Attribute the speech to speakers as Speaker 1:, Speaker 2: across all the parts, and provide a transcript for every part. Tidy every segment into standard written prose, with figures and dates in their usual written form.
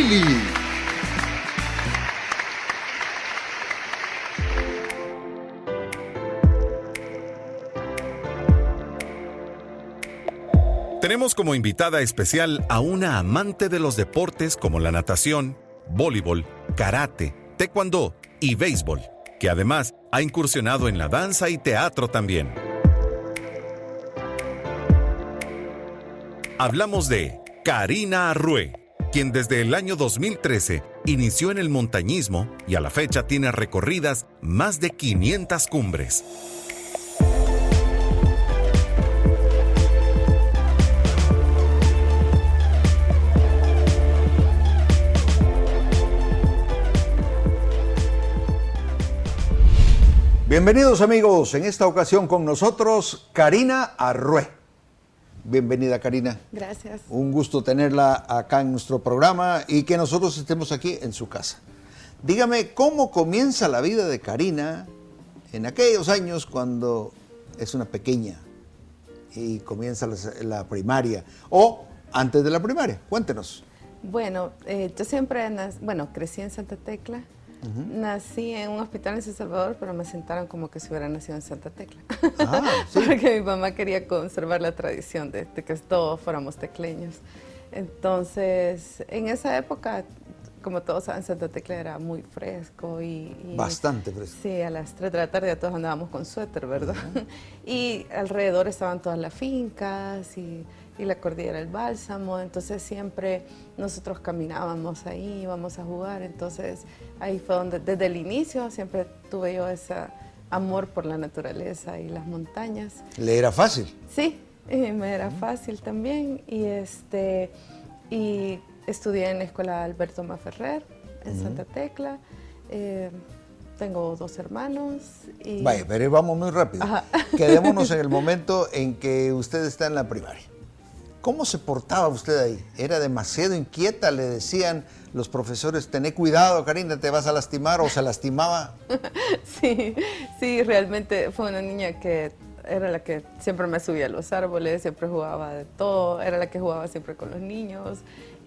Speaker 1: Willy.
Speaker 2: Tenemos como invitada especial a una amante de los deportes como la natación, voleibol, karate, taekwondo y béisbol, que además ha incursionado en la danza y teatro también. Hablamos de Karina Arrué, quien desde el año 2013 inició en el montañismo y a la fecha tiene recorridas más de 500 cumbres.
Speaker 1: Bienvenidos amigos, en esta ocasión con nosotros Karina Arrué. Bienvenida Karina.
Speaker 3: Gracias.
Speaker 1: Un gusto tenerla acá en nuestro programa y que nosotros estemos aquí en su casa. Dígame, ¿cómo comienza la vida de Karina en aquellos años cuando es una pequeña y comienza la primaria o antes de la primaria? Cuéntenos.
Speaker 3: Bueno, yo siempre crecí en Santa Tecla. Nací en un hospital en San Salvador, pero me sentaron como que si hubiera nacido en Santa Tecla. ¿Sí? Porque mi mamá quería conservar la tradición de que todos fuéramos tecleños. Entonces, en esa época, como todos saben, Santa Tecla era muy fresco y
Speaker 1: bastante fresco.
Speaker 3: Sí, a las 3 de la tarde ya todos andábamos con suéter, ¿verdad? Y alrededor estaban todas las fincas y la cordillera del Bálsamo, entonces siempre nosotros caminábamos ahí, íbamos a jugar, entonces ahí fue donde desde el inicio siempre tuve yo ese amor por la naturaleza y las montañas.
Speaker 1: ¿Le era fácil?
Speaker 3: Sí, me era fácil también y estudié en la escuela Alberto Maferrer en Santa Tecla. Tengo 2 hermanos. Y...
Speaker 1: Vaya, pero vamos muy rápido. Ajá. Quedémonos en el momento en que usted está en la primaria. ¿Cómo se portaba usted ahí? ¿Era demasiado inquieta? ¿Le decían los profesores, tené cuidado, Karina, te vas a lastimar? ¿O se lastimaba?
Speaker 3: Sí, realmente fue una niña que era la que siempre me subía a los árboles, siempre jugaba de todo, era la que jugaba siempre con los niños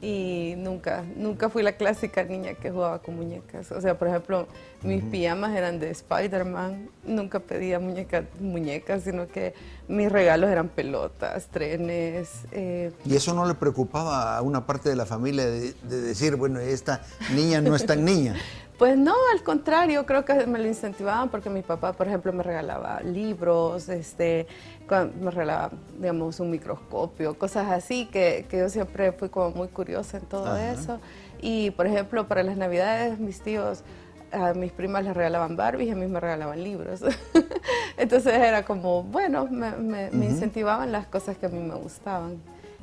Speaker 3: y nunca fui la clásica niña que jugaba con muñecas. O sea, por ejemplo, mis pijamas eran de Spider-Man, nunca pedía muñecas, sino que mis regalos eran pelotas, trenes.
Speaker 1: ¿Y eso no le preocupaba a una parte de la familia de decir, bueno, esta niña no es tan niña?
Speaker 3: Pues no, al contrario, creo que me lo incentivaban porque mi papá, por ejemplo, me regalaba libros, me regalaba, digamos, un microscopio, cosas así, que yo siempre fui como muy curiosa en todo eso. Y, por ejemplo, para las Navidades, mis tíos, a mis primas les regalaban Barbies y a mí me regalaban libros. Entonces era como, bueno, me incentivaban las cosas que a mí me gustaban.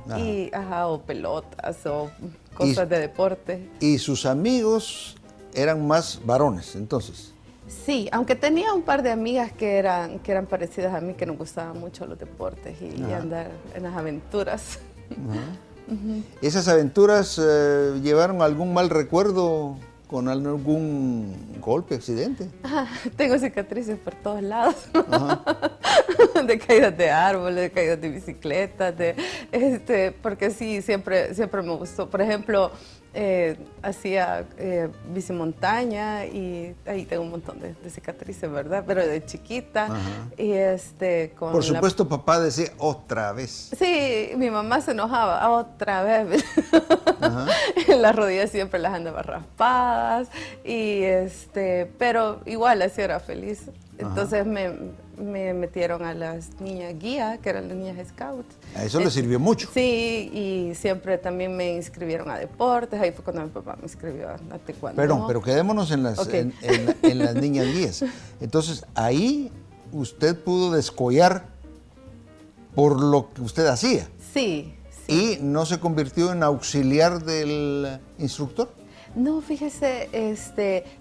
Speaker 3: O pelotas o cosas de deporte.
Speaker 1: ¿Y sus amigos eran más varones, entonces?
Speaker 3: Sí, aunque tenía un par de amigas que eran parecidas a mí, que nos gustaban mucho los deportes y andar en las aventuras.
Speaker 1: ¿Esas aventuras llevaron algún mal recuerdo con algún golpe, accidente?
Speaker 3: Tengo cicatrices por todos lados, de caídas de árboles, de caídas de bicicletas, porque sí, siempre me gustó. Por ejemplo, hacía bicimontaña y ahí tengo un montón de cicatrices, ¿verdad? Pero de chiquita. Y
Speaker 1: por supuesto, papá decía, otra vez.
Speaker 3: Sí, mi mamá se enojaba, otra vez. Las rodillas siempre las andaba raspadas, pero igual así era feliz. Entonces me metieron a las niñas guía, que eran las niñas scouts.
Speaker 1: A eso le sirvió mucho.
Speaker 3: Sí, y siempre también me inscribieron a deportes. Ahí fue cuando mi papá me inscribió a taekwondo.
Speaker 1: Pero quedémonos en las, en las niñas guías. Entonces, ahí usted pudo descollar por lo que usted hacía.
Speaker 3: Sí.
Speaker 1: ¿Y no se convirtió en auxiliar del instructor?
Speaker 3: No, fíjese,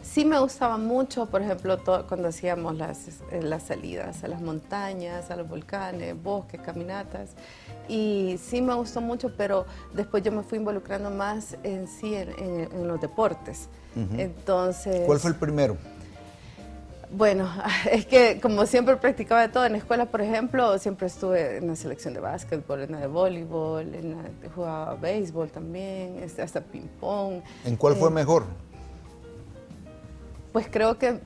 Speaker 3: sí me gustaba mucho, por ejemplo, cuando hacíamos las salidas a las montañas, a los volcanes, bosques, caminatas, y sí me gustó mucho, pero después yo me fui involucrando más en los deportes. Entonces,
Speaker 1: ¿cuál fue el primero?
Speaker 3: Bueno, es que como siempre practicaba de todo, en la escuela, por ejemplo, siempre estuve en la selección de básquetbol, en la de voleibol, jugaba béisbol también, hasta ping-pong.
Speaker 1: ¿En cuál fue mejor?
Speaker 3: Pues creo que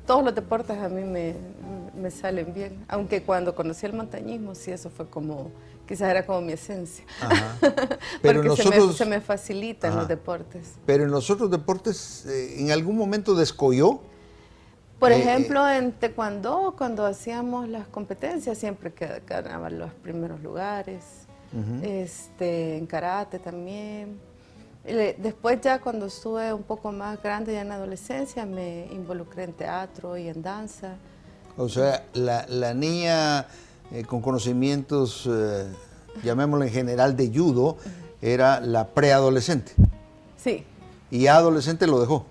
Speaker 3: todos los deportes a mí me salen bien, aunque cuando conocí el montañismo, sí, eso fue como, quizás era como mi esencia. Ajá. Pero porque se me facilitan los deportes.
Speaker 1: Pero en los otros deportes, ¿en algún momento descolló?
Speaker 3: Por ejemplo, en taekwondo, cuando hacíamos las competencias, siempre ganaban los primeros lugares. En karate también. Después ya cuando estuve un poco más grande, ya en la adolescencia, me involucré en teatro y en danza.
Speaker 1: O sea, la niña con conocimientos, llamémoslo en general, de judo, era la preadolescente.
Speaker 3: Sí.
Speaker 1: ¿Y ya adolescente lo dejó?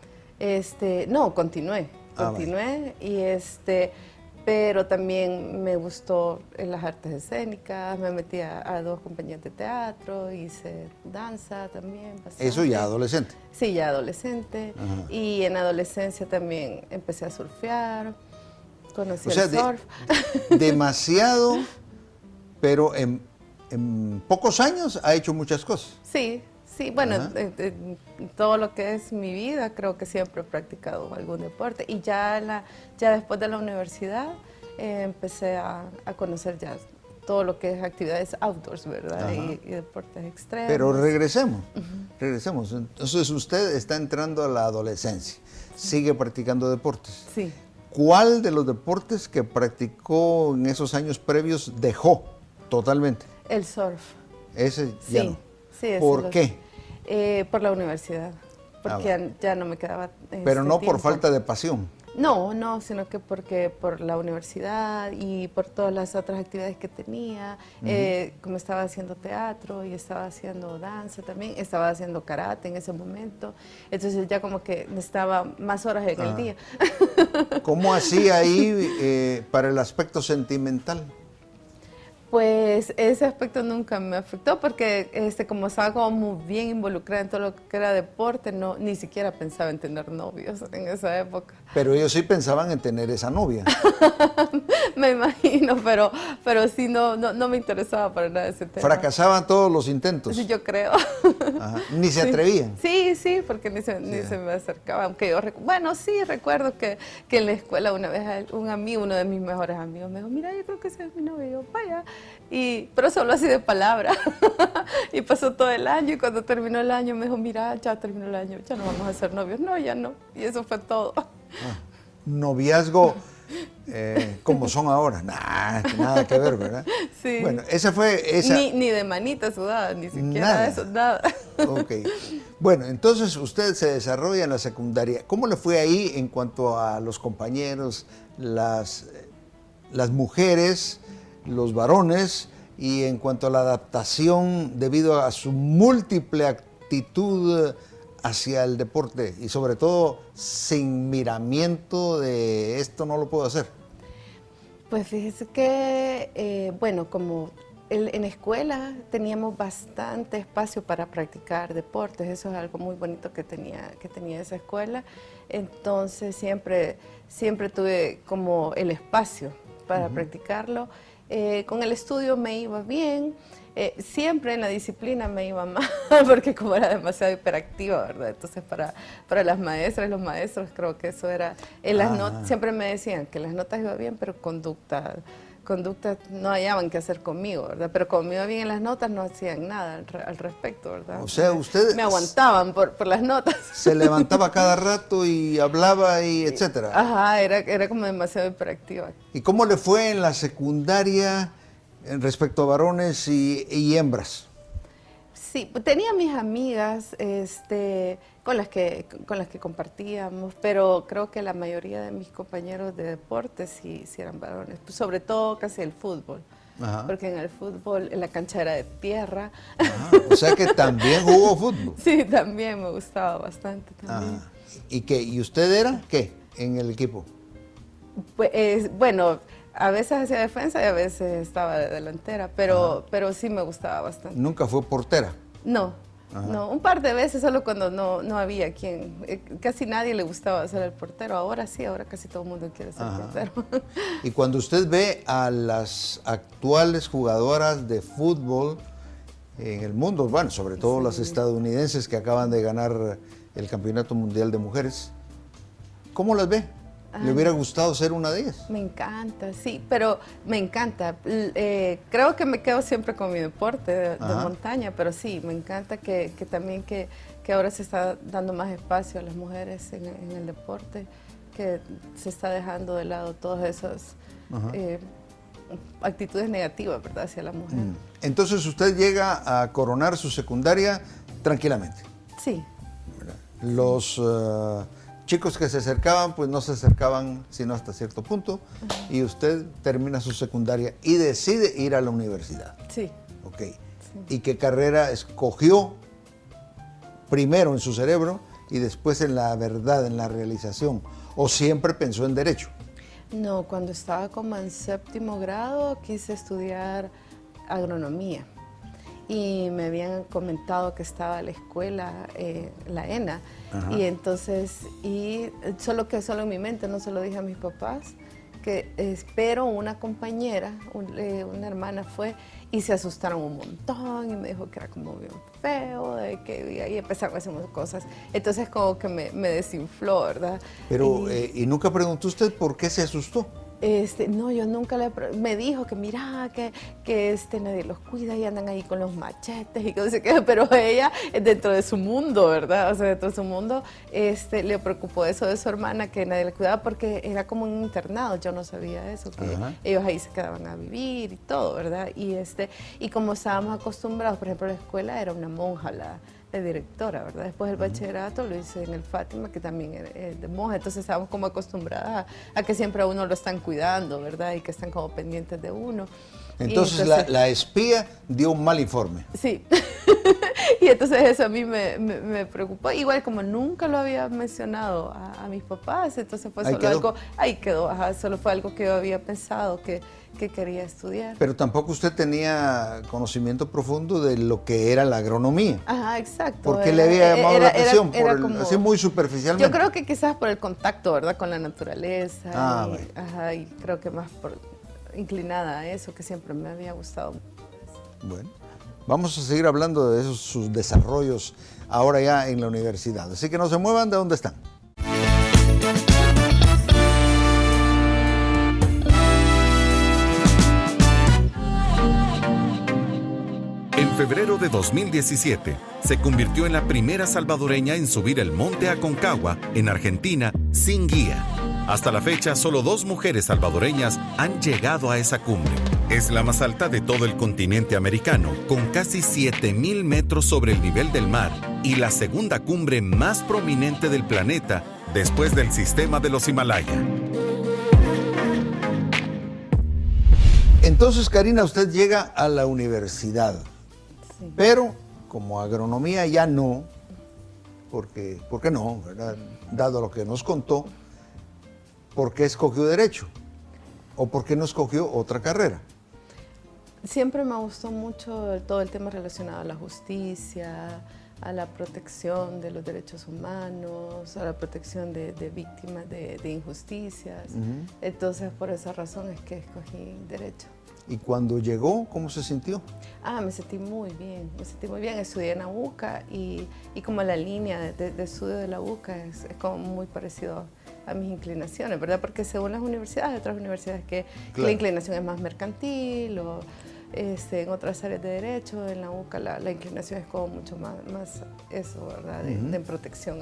Speaker 3: No, continué y pero también me gustó en las artes escénicas, me metí a 2 compañías de teatro, hice danza también. Bastante.
Speaker 1: ¿Eso ya adolescente?
Speaker 3: Sí, ya adolescente. Ajá. Y en adolescencia también empecé a surfear, conocí el surf.
Speaker 1: Demasiado, pero en pocos años ha hecho muchas cosas.
Speaker 3: Sí. Sí, bueno, todo lo que es mi vida, creo que siempre he practicado algún deporte. Y ya después de la universidad empecé a conocer ya todo lo que es actividades outdoors, ¿verdad? Y deportes extremos.
Speaker 1: Pero regresemos. Entonces usted está entrando a la adolescencia, sigue practicando deportes.
Speaker 3: Sí.
Speaker 1: ¿Cuál de los deportes que practicó en esos años previos dejó totalmente?
Speaker 3: El surf.
Speaker 1: Ese ya no.
Speaker 3: Sí,
Speaker 1: ¿Por qué?
Speaker 3: Por la universidad, porque ya no me quedaba
Speaker 1: Pero no
Speaker 3: tiempo.
Speaker 1: Por falta de pasión.
Speaker 3: No, sino que porque por la universidad y por todas las otras actividades que tenía, como estaba haciendo teatro y estaba haciendo danza también, estaba haciendo karate en ese momento, entonces ya como que necesitaba más horas en el día.
Speaker 1: ¿Cómo hacía ahí para el aspecto sentimental?
Speaker 3: Pues ese aspecto nunca me afectó porque como estaba como bien involucrada en todo lo que era deporte, ni siquiera pensaba en tener novios en esa época.
Speaker 1: Pero ellos sí pensaban en tener esa novia.
Speaker 3: Me imagino, pero sí no me interesaba para nada ese tema.
Speaker 1: ¿Fracasaban todos los intentos?
Speaker 3: Sí, yo creo.
Speaker 1: Ajá. ¿Ni se atrevían?
Speaker 3: Sí, porque ni se me acercaba. Aunque yo, sí, recuerdo que en la escuela una vez uno de mis mejores amigos me dijo, mira, yo creo que ese es mi novio. Y yo, vaya. Pero solo así de palabra. Y pasó todo el año y cuando terminó el año me dijo, mira, ya terminó el año, ya no vamos a ser novios. No, ya no. Y eso fue todo.
Speaker 1: Noviazgo como son ahora. Nada que ver, ¿verdad?
Speaker 3: Sí.
Speaker 1: Bueno, esa fue...
Speaker 3: Ni de manita sudada, ni siquiera eso, nada.
Speaker 1: Ok. Bueno, entonces usted se desarrolla en la secundaria. ¿Cómo le fue ahí en cuanto a los compañeros, las mujeres, los varones, y en cuanto a la adaptación debido a su múltiple actitud hacia el deporte y sobre todo sin miramiento de esto no lo puedo hacer?
Speaker 3: Pues fíjese que, como en la escuela teníamos bastante espacio para practicar deportes, eso es algo muy bonito que tenía esa escuela, entonces siempre tuve como el espacio para practicarlo. Con el estudio me iba bien, siempre en la disciplina me iba mal, porque como era demasiado hiperactiva, ¿verdad? Entonces para las maestras y los maestros creo que eso era, en las notas siempre me decían que las notas iba bien, pero conducta no hallaban qué hacer conmigo, ¿verdad? Pero como me iba bien en las notas no hacían nada al respecto, ¿verdad?
Speaker 1: O sea, usted...
Speaker 3: Me aguantaban por las notas.
Speaker 1: Se levantaba cada rato y hablaba y etcétera.
Speaker 3: Ajá, era como demasiado hiperactiva.
Speaker 1: ¿Y cómo le fue en la secundaria respecto a varones y hembras?
Speaker 3: Sí, tenía mis amigas con las que compartíamos, pero creo que la mayoría de mis compañeros de deporte sí eran varones, pues sobre todo casi el fútbol. Ajá. Porque en el fútbol la cancha era de tierra.
Speaker 1: O sea que también jugó fútbol.
Speaker 3: Sí, también me gustaba bastante también.
Speaker 1: ¿Y qué? ¿Y usted era qué en el equipo?
Speaker 3: Pues, a veces hacía defensa y a veces estaba de delantera, pero sí me gustaba bastante.
Speaker 1: ¿Nunca fue portera?
Speaker 3: No. No, un par de veces, solo cuando no había quien, casi nadie le gustaba ser el portero. Ahora sí, ahora casi todo el mundo quiere ser portero.
Speaker 1: Y cuando usted ve a las actuales jugadoras de fútbol en el mundo, bueno, sobre todo las estadounidenses que acaban de ganar el Campeonato Mundial de Mujeres, ¿cómo las ve? ¿Le hubiera gustado ser una de ellas?
Speaker 3: Me encanta, sí, pero me encanta. Creo que me quedo siempre con mi deporte de montaña, pero sí, me encanta que también que ahora se está dando más espacio a las mujeres en el deporte, que se está dejando de lado todas esas actitudes negativas, ¿verdad?, hacia la mujer.
Speaker 1: Entonces usted llega a coronar su secundaria tranquilamente.
Speaker 3: Sí.
Speaker 1: Los chicos que se acercaban, pues no se acercaban sino hasta cierto punto, y usted termina su secundaria y decide ir a la universidad.
Speaker 3: Sí.
Speaker 1: Ok. Sí. ¿Y qué carrera escogió primero en su cerebro y después en la verdad, en la realización? ¿O siempre pensó en Derecho?
Speaker 3: No, cuando estaba como en 7º grado quise estudiar agronomía. Y me habían comentado que estaba la escuela, la ENA, y entonces, solo en mi mente, no se lo dije a mis papás, que espero una compañera, una hermana fue, y se asustaron un montón, y me dijo que era como bien feo, de que y ahí empezaron a hacer cosas. Entonces como que me desinfló, ¿verdad?
Speaker 1: Pero, ¿y nunca preguntó usted por qué se asustó?
Speaker 3: No, yo nunca me dijo que mira, que nadie los cuida y andan ahí con los machetes y que no sé qué, pero ella dentro de su mundo, ¿verdad? O sea, dentro de su mundo le preocupó eso de su hermana, que nadie la cuidaba porque era como un internado, yo no sabía eso, que ellos ahí se quedaban a vivir y todo, ¿verdad? Y como estábamos acostumbrados, por ejemplo, la escuela era una monja, la directora, ¿verdad? Después el bachillerato lo hice en el Fátima, que también es de monja, entonces estábamos como acostumbradas a que siempre a uno lo están cuidando, ¿verdad? Y que están como pendientes de uno.
Speaker 1: Entonces la espía dio un mal informe.
Speaker 3: Sí, y entonces eso a mí me preocupó, igual como nunca lo había mencionado a mis papás, entonces fue solo algo, ahí quedó, solo fue algo que yo había pensado que quería estudiar.
Speaker 1: Pero tampoco usted tenía conocimiento profundo de lo que era la agronomía.
Speaker 3: Ajá, exacto.
Speaker 1: ¿Por qué le había llamado la atención? Así muy superficialmente.
Speaker 3: Yo creo que quizás por el contacto, ¿verdad?, con la naturaleza.
Speaker 1: Bueno.
Speaker 3: Y creo que más inclinada a eso, que siempre me había gustado.
Speaker 1: Bueno, vamos a seguir hablando de sus desarrollos ahora ya en la universidad. Así que no se muevan de donde están.
Speaker 2: En febrero de 2017, se convirtió en la primera salvadoreña en subir el Monte Aconcagua, en Argentina, sin guía. Hasta la fecha, solo 2 mujeres salvadoreñas han llegado a esa cumbre. Es la más alta de todo el continente americano, con casi 7,000 metros sobre el nivel del mar, y la segunda cumbre más prominente del planeta, después del sistema de los Himalaya.
Speaker 1: Entonces, Karina, usted llega a la universidad.
Speaker 3: Sí.
Speaker 1: Pero como agronomía ya no, ¿por qué no? ¿Verdad? Dado lo que nos contó, ¿por qué escogió Derecho? ¿O por qué no escogió otra carrera?
Speaker 3: Siempre me gustó mucho todo el tema relacionado a la justicia, a la protección de los derechos humanos, a la protección de víctimas de injusticias. Entonces, por esa razón es que escogí Derecho.
Speaker 1: ¿Y cuando llegó, cómo se sintió?
Speaker 3: Me sentí muy bien, Estudié en la UCA y como la línea de estudio de la UCA es como muy parecido a mis inclinaciones, ¿verdad? Porque según las universidades, hay otras universidades que la inclinación es más mercantil o en otras áreas de derecho, en la UCA la inclinación es como mucho más eso, ¿verdad? De protección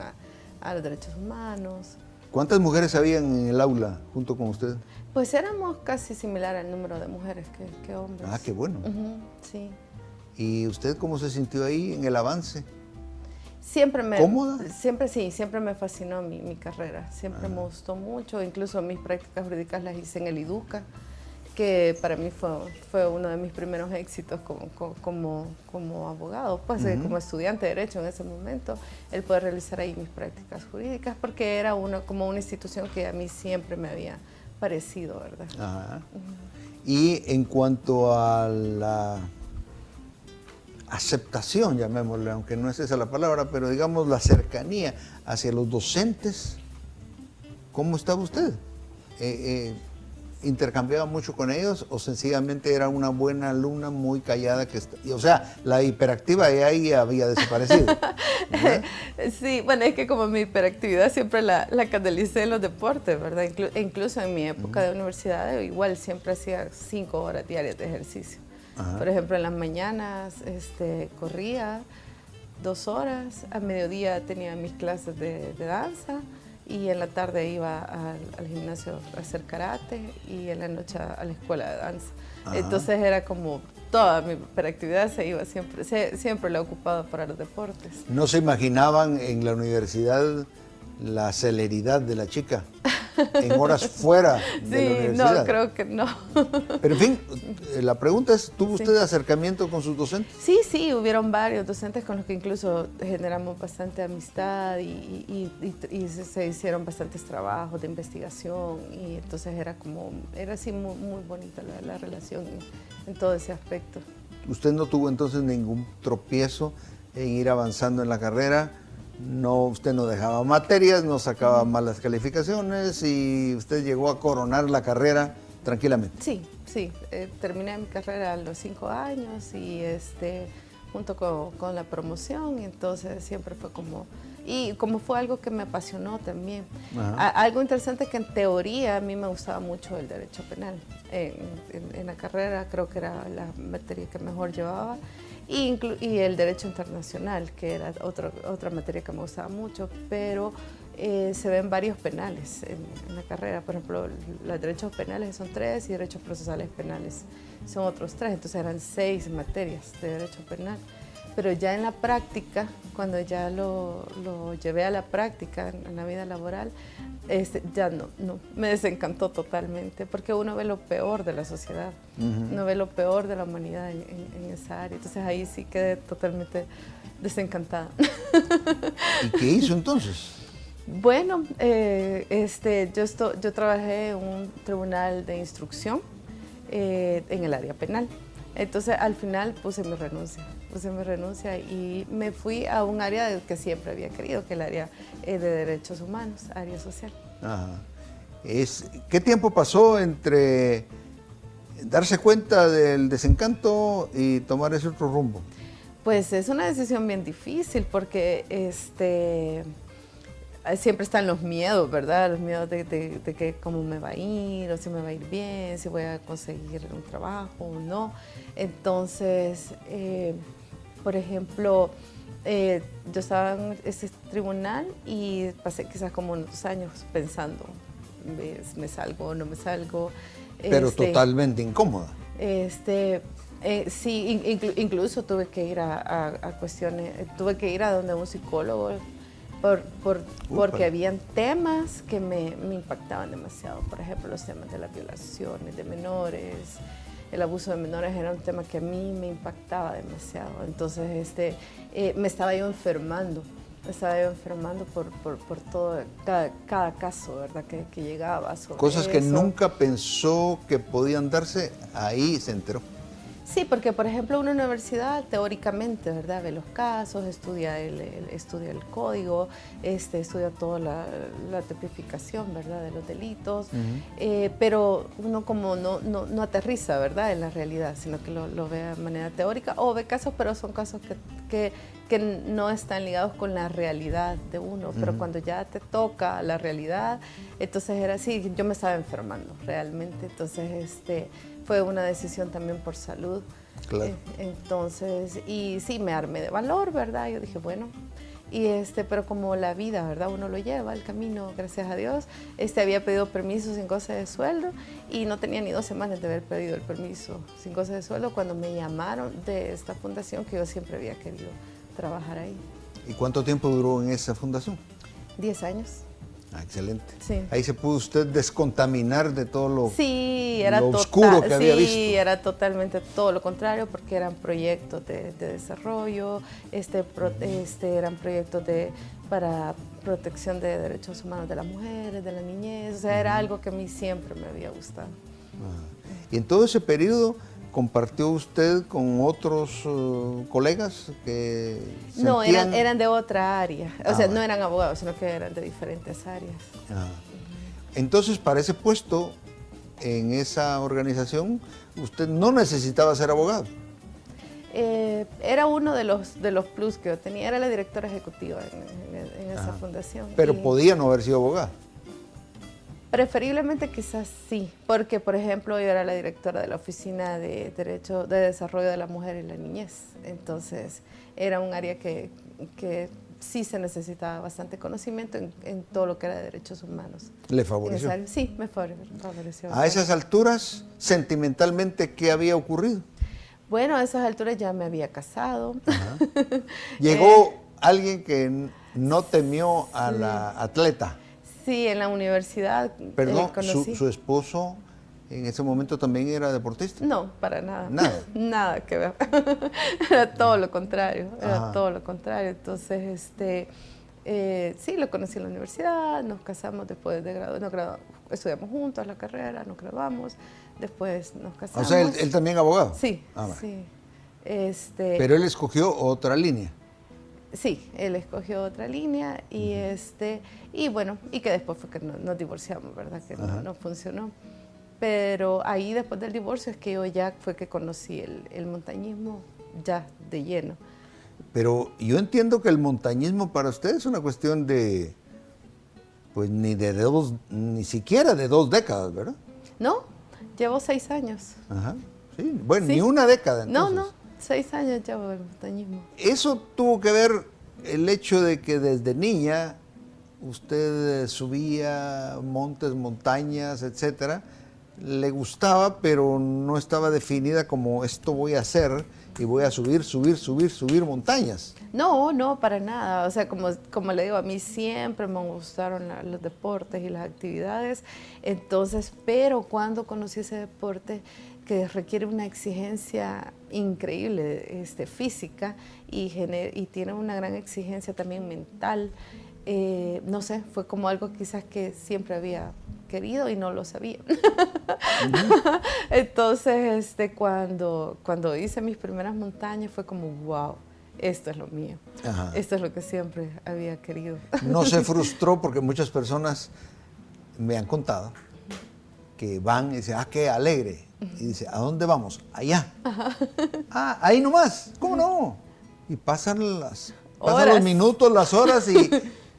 Speaker 3: a los derechos humanos.
Speaker 1: ¿Cuántas mujeres habían en el aula junto con usted?
Speaker 3: Pues éramos casi similar al número de mujeres que hombres.
Speaker 1: Qué bueno.
Speaker 3: Sí.
Speaker 1: ¿Y usted cómo se sintió ahí en el avance?
Speaker 3: ¿Cómoda? Siempre me fascinó mi carrera, siempre me gustó mucho, incluso mis prácticas jurídicas las hice en el IDUCA, que para mí fue uno de mis primeros éxitos como abogado, pues como estudiante de Derecho en ese momento, el poder realizar ahí mis prácticas jurídicas, porque era como una institución que a mí siempre me había parecido, ¿verdad?
Speaker 1: Y en cuanto a aceptación, llamémosle, aunque no es esa la palabra, pero digamos la cercanía hacia los docentes. ¿Cómo estaba usted? ¿Intercambiaba mucho con ellos o sencillamente era una buena alumna muy callada? O sea, la hiperactiva ya ahí había desaparecido, ¿verdad?
Speaker 3: Sí, bueno, es que como mi hiperactividad siempre la canalicé en los deportes, ¿verdad? Incluso en mi época de universidad, igual siempre hacía 5 horas diarias de ejercicio.
Speaker 1: Ajá.
Speaker 3: Por ejemplo, en las mañanas corría 2 horas, a mediodía tenía mis clases de danza y en la tarde iba al gimnasio a hacer karate y en la noche a la escuela de danza.
Speaker 1: Ajá.
Speaker 3: Entonces era como toda mi hiperactividad se iba siempre la ocupaba para los deportes.
Speaker 1: ¿No se imaginaban en la universidad la celeridad de la chica en horas fuera de la
Speaker 3: Sí,
Speaker 1: universidad?
Speaker 3: no, creo que no.
Speaker 1: Pero en fin, la pregunta es, ¿tuvo
Speaker 3: Sí.
Speaker 1: usted acercamiento con sus docentes?
Speaker 3: Sí, hubieron varios docentes con los que incluso generamos bastante amistad y se hicieron bastantes trabajos de investigación y entonces era así muy bonita la relación en todo ese aspecto.
Speaker 1: ¿Usted no tuvo entonces ningún tropiezo en ir avanzando en la carrera? No, usted no dejaba materias, no sacaba malas calificaciones y usted llegó a coronar la carrera tranquilamente.
Speaker 3: Sí, terminé mi carrera a los 5 años y junto con la promoción, entonces siempre fue como fue algo que me apasionó también. Algo interesante que en teoría a mí me gustaba mucho el derecho penal. En la carrera creo que era la materia que mejor llevaba y el derecho internacional, que era otra materia que me gustaba mucho, pero se ven varios penales en la carrera. Por ejemplo, los derechos penales son 3 y derechos procesales penales son otros 3, entonces eran 6 materias de derecho penal. Pero ya en la práctica, cuando ya lo llevé a la práctica en la vida laboral, ya no, me desencantó totalmente, porque uno ve lo peor de la sociedad, uno ve lo peor de la humanidad en esa área. Entonces ahí sí quedé totalmente desencantada.
Speaker 1: ¿Y qué hizo entonces?
Speaker 3: Bueno, yo trabajé en un tribunal de instrucción en el área penal. Entonces al final puse mi renuncia y me fui a un área que siempre había querido, que es el área de derechos humanos, área social.
Speaker 1: Ajá. ¿Qué tiempo pasó entre darse cuenta del desencanto y tomar ese otro rumbo?
Speaker 3: Pues es una decisión bien difícil porque siempre están los miedos, ¿verdad? Los miedos de que cómo me va a ir, o si me va a ir bien, si voy a conseguir un trabajo o no. Entonces, por ejemplo, yo estaba en ese tribunal y pasé quizás como unos 2 años pensando, ¿me salgo o no me salgo?
Speaker 1: Pero totalmente incómoda.
Speaker 3: Sí, incluso tuve que ir a cuestiones, tuve que ir a donde un psicólogo porque habían temas que me impactaban demasiado. Por ejemplo, los temas de las violaciones de menores, el abuso de menores era un tema que a mí me impactaba demasiado. Entonces, me estaba yo enfermando. Por todo, cada caso, ¿verdad? que llegaba sobre
Speaker 1: Cosas que
Speaker 3: eso.
Speaker 1: nunca pensó que podían darse, ahí se enteró.
Speaker 3: Sí, porque por ejemplo una universidad teóricamente, ¿verdad? Ve los casos, estudia el código, estudia toda la tipificación, ¿verdad? De los delitos, pero uno como no aterriza, ¿verdad? En la realidad, sino que lo ve de manera teórica o ve casos, pero son casos que no están ligados con la realidad de uno, pero cuando ya te toca la realidad, entonces era así, yo me estaba enfermando realmente, entonces fue una decisión también por salud.
Speaker 1: Claro.
Speaker 3: Entonces, y sí, me armé de valor, ¿verdad? Yo dije, bueno, pero como la vida, ¿verdad? Uno lo lleva, el camino, gracias a Dios. Había pedido permiso sin goce de sueldo y no tenía ni 2 semanas de haber pedido el permiso sin goce de sueldo cuando me llamaron de esta fundación que yo siempre había querido trabajar ahí.
Speaker 1: ¿Y cuánto tiempo duró en esa fundación?
Speaker 3: 10 años.
Speaker 1: Ah, excelente.
Speaker 3: Sí.
Speaker 1: Ahí se pudo usted descontaminar de todo lo,
Speaker 3: era
Speaker 1: lo oscuro que había visto.
Speaker 3: Sí, era totalmente todo lo contrario porque eran proyectos de desarrollo, eran proyectos para protección de derechos humanos de las mujeres, de la niñez, o sea, era algo que a mí siempre me había gustado.
Speaker 1: Y en todo ese periodo, compartió usted con otros colegas que
Speaker 3: No,
Speaker 1: sentían...
Speaker 3: eran de otra área. O sea, no
Speaker 1: bueno.
Speaker 3: eran abogados, sino que eran de diferentes áreas.
Speaker 1: Ah. Entonces, para ese puesto en esa organización, usted no necesitaba ser abogado.
Speaker 3: Era uno de los plus que yo tenía. Era la directora ejecutiva en esa fundación.
Speaker 1: Pero
Speaker 3: Y
Speaker 1: podía no haber sido abogado.
Speaker 3: preferiblemente quizás sí, porque por ejemplo yo era la directora de la Oficina de Derecho de Desarrollo de la Mujer y la Niñez. Entonces era un área que sí se necesitaba bastante conocimiento en todo lo que era de derechos humanos.
Speaker 1: ¿Le favoreció?
Speaker 3: Sí, me favoreció.
Speaker 1: A esas alturas, sentimentalmente, ¿qué había ocurrido?
Speaker 3: Bueno, a esas alturas ya me había casado.
Speaker 1: Llegó alguien que no temió a la atleta.
Speaker 3: Sí, en la universidad.
Speaker 1: Perdón,
Speaker 3: conocí.
Speaker 1: su esposo en ese momento también era deportista.
Speaker 3: No, para nada.
Speaker 1: Nada.
Speaker 3: Nada que ver. Era todo lo contrario. Era
Speaker 1: Ajá.
Speaker 3: todo lo contrario. Entonces, sí, lo conocí en la universidad, nos casamos después de graduar, estudiamos juntos la carrera, nos graduamos, después nos
Speaker 1: O
Speaker 3: casamos.
Speaker 1: sea, él también abogado.
Speaker 3: Sí,
Speaker 1: Ah, bueno.
Speaker 3: sí.
Speaker 1: Pero él escogió otra línea.
Speaker 3: Sí, él escogió otra línea y bueno, y que después fue que nos divorciamos, ¿verdad? Que no funcionó. Pero ahí después del divorcio es que yo ya fue que conocí el montañismo ya de lleno.
Speaker 1: Pero yo entiendo que el montañismo para usted es una cuestión de, pues ni siquiera de 2 décadas, ¿verdad?
Speaker 3: No, llevo 6 años.
Speaker 1: Ajá. Sí, bueno,
Speaker 3: Sí.
Speaker 1: ni una década
Speaker 3: No,
Speaker 1: entonces.
Speaker 3: 6 años llevo el montañismo.
Speaker 1: Eso tuvo que ver el hecho de que desde niña usted subía montes, montañas, etcétera. Le gustaba, pero no estaba definida como esto voy a hacer y voy a subir montañas.
Speaker 3: No, para nada. O sea, como le digo, a mí siempre me gustaron los deportes y las actividades. Entonces, pero cuando conocí ese deporte que requiere una exigencia increíble física y tiene una gran exigencia también mental, no sé, fue como algo quizás que siempre había querido y no lo sabía. Entonces, cuando hice mis primeras montañas fue como, wow, esto es lo mío.
Speaker 1: Ajá.
Speaker 3: Esto es lo que siempre había querido.
Speaker 1: No se frustró porque muchas personas me han contado que van y dicen, qué alegre. Y dice, ¿a dónde vamos? Allá. Ah, ahí nomás. ¿Cómo no? Y pasan los minutos, las horas y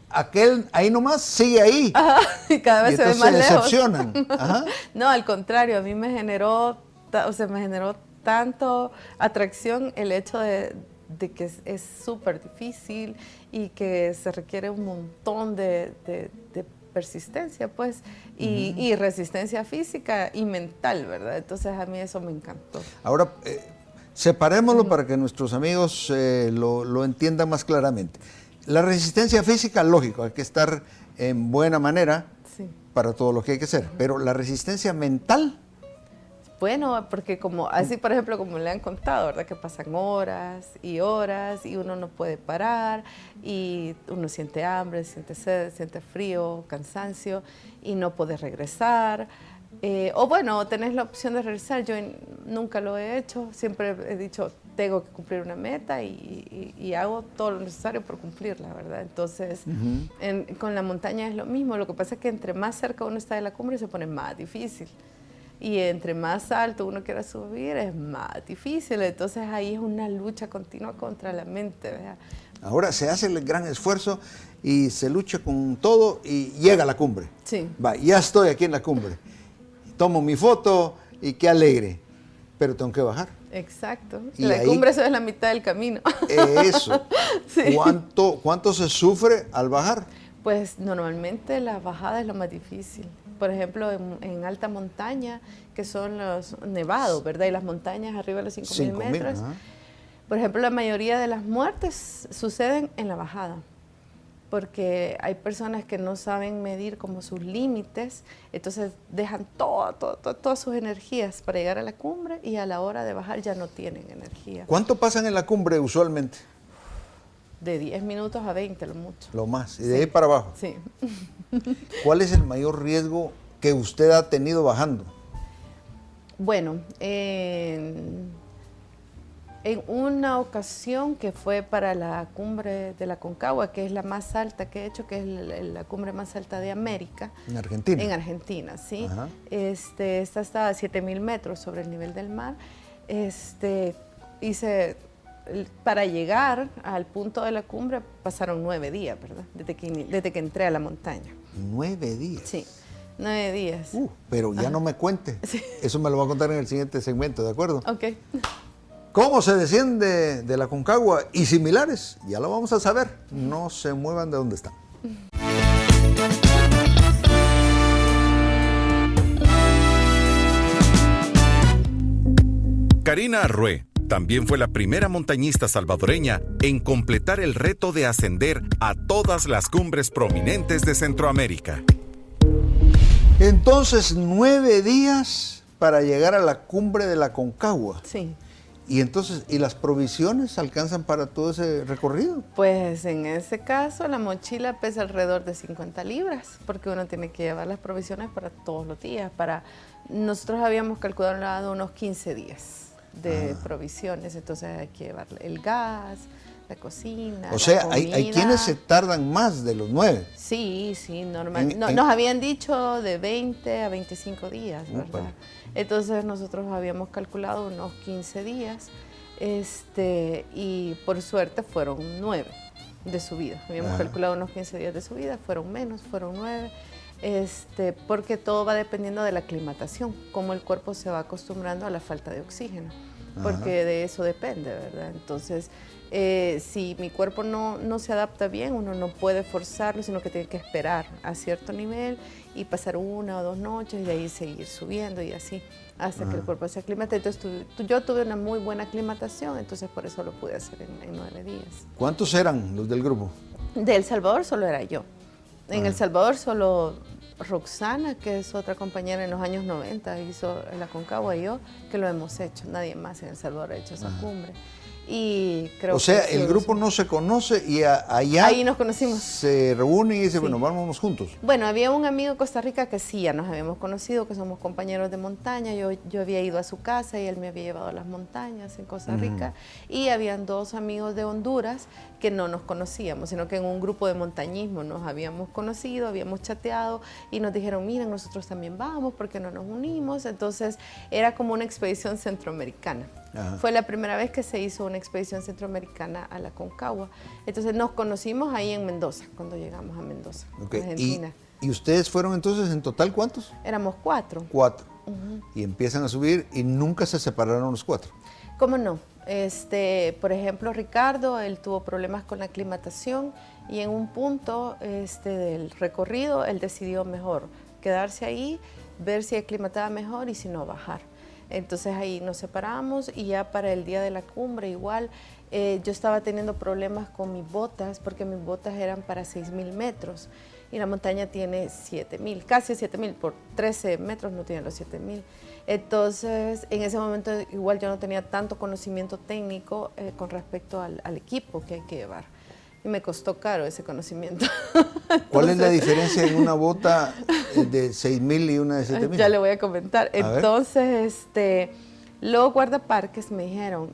Speaker 1: aquel ahí nomás sigue ahí.
Speaker 3: Ajá, y cada vez
Speaker 1: y
Speaker 3: se ve
Speaker 1: entonces
Speaker 3: más
Speaker 1: se
Speaker 3: lejos.
Speaker 1: decepcionan. Ajá.
Speaker 3: No, al contrario, a mí me generó tanto atracción el hecho de que es súper difícil y que se requiere un montón de persistencia, pues, y resistencia física y mental, ¿verdad? Entonces a mí eso me encantó.
Speaker 1: Ahora, separémoslo para que nuestros amigos lo entiendan más claramente. La resistencia física, lógico, hay que estar en buena manera
Speaker 3: Sí.
Speaker 1: para todo lo que hay que hacer. Pero la resistencia mental,
Speaker 3: Bueno, porque así por ejemplo como le han contado, ¿verdad? Que pasan horas y uno no puede parar y uno siente hambre, siente sed, siente frío, cansancio y no puede regresar. O bueno, tenés la opción de regresar. Yo nunca lo he hecho, siempre he dicho tengo que cumplir una meta y hago todo lo necesario por cumplirla, ¿verdad? Entonces, con la montaña es lo mismo. Lo que pasa es que entre más cerca uno está de la cumbre se pone más difícil. Y entre más alto uno quiera subir es más difícil. Entonces ahí es una lucha continua contra la mente, ¿verdad?
Speaker 1: ahora se hace el gran esfuerzo y se lucha con todo y llega a la cumbre.
Speaker 3: Sí.
Speaker 1: Va, ya estoy aquí en la cumbre. Tomo mi foto y qué alegre, pero tengo que bajar.
Speaker 3: Exacto.
Speaker 1: Y
Speaker 3: La
Speaker 1: ahí-
Speaker 3: cumbre eso es la mitad del camino.
Speaker 1: Eso.
Speaker 3: Sí.
Speaker 1: ¿Cuánto se sufre al bajar?
Speaker 3: Pues normalmente la bajada es lo más difícil. Por ejemplo, en alta montaña, que son los nevados, ¿verdad? Y las montañas arriba de los 5.000
Speaker 1: 5.000,
Speaker 3: metros.
Speaker 1: ajá.
Speaker 3: Por ejemplo, la mayoría de las muertes suceden en la bajada, porque hay personas que no saben medir como sus límites, entonces dejan todas sus energías para llegar a la cumbre y a la hora de bajar ya no tienen energía.
Speaker 1: ¿Cuánto pasan en la cumbre usualmente?
Speaker 3: De 10 minutos a 20 lo mucho.
Speaker 1: Lo más. Y de ahí para abajo.
Speaker 3: Sí.
Speaker 1: ¿Cuál es el mayor riesgo que usted ha tenido bajando?
Speaker 3: Bueno, en una ocasión que fue para la cumbre de la Aconcagua, que es la más alta que he hecho, que es la cumbre más alta de América.
Speaker 1: ¿En Argentina?
Speaker 3: En Argentina, sí.
Speaker 1: Ajá.
Speaker 3: Esta está a 7.000 metros sobre el nivel del mar. Hice, para llegar al punto de la cumbre pasaron 9 días, ¿verdad? Desde que entré a la montaña.
Speaker 1: 9 días.
Speaker 3: Sí, 9 días.
Speaker 1: Pero ya no me cuente.
Speaker 3: Sí.
Speaker 1: Eso me lo va a contar en el siguiente segmento, ¿de acuerdo?
Speaker 3: Ok.
Speaker 1: ¿Cómo se desciende de la Aconcagua y similares? Ya lo vamos a saber. No se muevan de donde están.
Speaker 2: Karina Arrué también fue la primera montañista salvadoreña en completar el reto de ascender a todas las cumbres prominentes de Centroamérica.
Speaker 1: Entonces, 9 días para llegar a la cumbre de la Aconcagua.
Speaker 3: Sí.
Speaker 1: Y entonces, ¿y las provisiones alcanzan para todo ese recorrido?
Speaker 3: Pues en ese caso la mochila pesa alrededor de 50 libras, porque uno tiene que llevar las provisiones para todos los días. Nosotros habíamos calculado unos 15 días de provisiones, entonces hay que llevar el gas, la cocina,
Speaker 1: O sea,
Speaker 3: la
Speaker 1: hay
Speaker 3: comida.
Speaker 1: quienes se tardan más de los 9.
Speaker 3: Sí, normal. Nos habían dicho de 20 a 25 días, ¿verdad?
Speaker 1: Úpale.
Speaker 3: Entonces nosotros habíamos calculado unos 15 días y por suerte fueron 9 de subida. Habíamos calculado unos 15 días de subida, fueron menos, fueron 9. Porque todo va dependiendo de la aclimatación, cómo el cuerpo se va acostumbrando a la falta de oxígeno, porque de eso depende, ¿verdad? Entonces, si mi cuerpo no se adapta bien, uno no puede forzarlo, sino que tiene que esperar a cierto nivel y pasar 1 o 2 noches y de ahí seguir subiendo y así hasta que el cuerpo se aclimate. Entonces, yo tuve una muy buena aclimatación, entonces por eso lo pude hacer en 9 días.
Speaker 1: ¿Cuántos eran los del grupo?
Speaker 3: De El Salvador solo era yo. En El Salvador solo Roxana, que es otra compañera en los años 90, hizo la Aconcagua y yo, que lo hemos hecho. Nadie más en El Salvador ha hecho esa cumbre. Y creo
Speaker 1: O sea,
Speaker 3: que sí,
Speaker 1: el grupo no se conoce y allá
Speaker 3: ahí nos conocimos.
Speaker 1: se reúnen y dicen,
Speaker 3: Sí.
Speaker 1: bueno, vámonos juntos.
Speaker 3: Bueno, había un amigo de Costa Rica que sí, ya nos habíamos conocido, que somos compañeros de montaña. Yo había ido a su casa y él me había llevado a las montañas en Costa Rica. Y habían 2 amigos de Honduras que no nos conocíamos, sino que en un grupo de montañismo nos habíamos conocido, habíamos chateado y nos dijeron, miren, nosotros también vamos, ¿por qué no nos unimos? Entonces era como una expedición centroamericana.
Speaker 1: Ajá.
Speaker 3: Fue la primera vez que se hizo una expedición centroamericana a la Aconcagua. Entonces nos conocimos ahí en Mendoza, cuando llegamos a Mendoza,
Speaker 1: Ok,
Speaker 3: Argentina.
Speaker 1: ¿Y ustedes fueron entonces en total cuántos?
Speaker 3: Éramos 4.
Speaker 1: 4. Y empiezan a subir y nunca se separaron los 4.
Speaker 3: ¿Cómo no? Por ejemplo, Ricardo, él tuvo problemas con la aclimatación y en un punto del recorrido él decidió mejor quedarse ahí, ver si aclimataba mejor y si no, bajar. Entonces ahí nos separamos y ya para el día de la cumbre igual yo estaba teniendo problemas con mis botas porque mis botas eran para 6.000 metros y la montaña tiene 7.000, casi 7.000, por 13 metros no tiene los 7.000. Entonces en ese momento igual yo no tenía tanto conocimiento técnico con respecto al equipo que hay que llevar. Y me costó caro ese conocimiento.
Speaker 1: ¿Cuál es la diferencia en una bota de 6.000 y una de 7.000?
Speaker 3: Ya le voy a comentar.
Speaker 1: A ver.
Speaker 3: Entonces, los guardaparques me dijeron,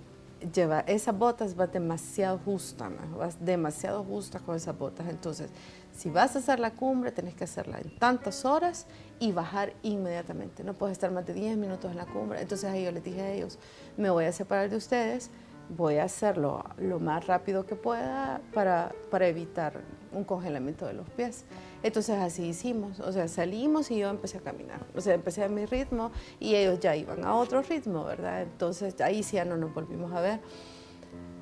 Speaker 3: esas botas vas demasiado justa, vas demasiado justa con esas botas. Entonces, si vas a hacer la cumbre, tenés que hacerla en tantas horas y bajar inmediatamente. No puedes estar más de 10 minutos en la cumbre. Entonces, ahí yo les dije a ellos, me voy a separar de ustedes, voy a hacerlo lo más rápido que pueda para evitar un congelamiento de los pies. Entonces así hicimos, o sea, salimos y yo empecé a caminar, o sea, empecé a mi ritmo y ellos ya iban a otro ritmo, ¿verdad? Entonces ahí sí ya no nos volvimos a ver.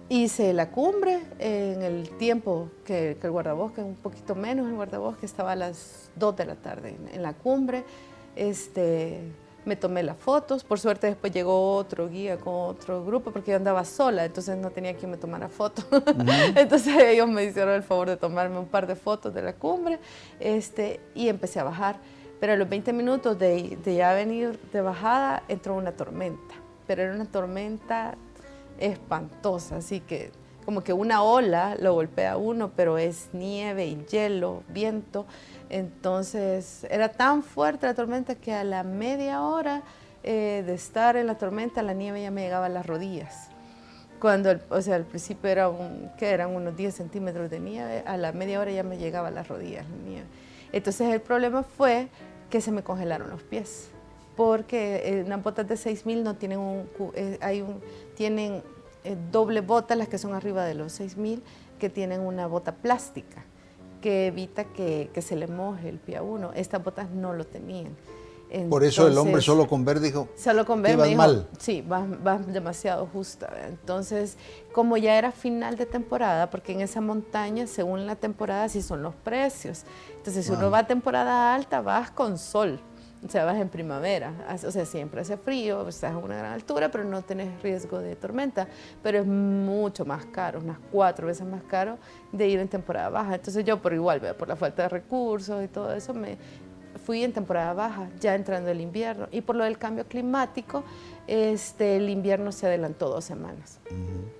Speaker 3: Hice la cumbre en el tiempo que el guardabosque, un poquito menos el guardabosque, estaba a las 2 de la tarde en la cumbre. Me tomé las fotos, por suerte después llegó otro guía con otro grupo porque yo andaba sola, entonces no tenía quien me tomara fotos. Entonces ellos me hicieron el favor de tomarme un par de fotos de la cumbre y empecé a bajar. Pero a los 20 minutos de ya venir de bajada entró una tormenta, pero era una tormenta espantosa, así que como que una ola lo golpea a uno, pero es nieve y hielo, viento. Entonces era tan fuerte la tormenta que a la media hora de estar en la tormenta, la nieve ya me llegaba a las rodillas. Cuando, al principio eran unos 10 centímetros de nieve, a la media hora ya me llegaba a las rodillas la nieve. Entonces el problema fue que se me congelaron los pies, porque unas botas de 6.000 no tienen tienen doble bota, las que son arriba de los 6.000, que tienen una bota plástica, que evita que se le moje el pie a uno. Estas botas no lo tenían. Entonces,
Speaker 1: por eso el hombre solo con ver dijo,
Speaker 3: solo con ver
Speaker 1: que vas mal.
Speaker 3: Sí, vas demasiado justa. Entonces, como ya era final de temporada, porque en esa montaña, según la temporada, sí son los precios. Entonces, si uno va a temporada alta, vas con sol. O sea, vas en primavera. O sea, siempre hace frío, estás a una gran altura, pero no tenés riesgo de tormenta. Pero es mucho más caro, unas 4 veces más caro de ir en temporada baja. Entonces, yo por igual, por la falta de recursos y todo eso, fui en temporada baja, ya entrando el invierno. Y por lo del cambio climático, el invierno se adelantó 2 semanas.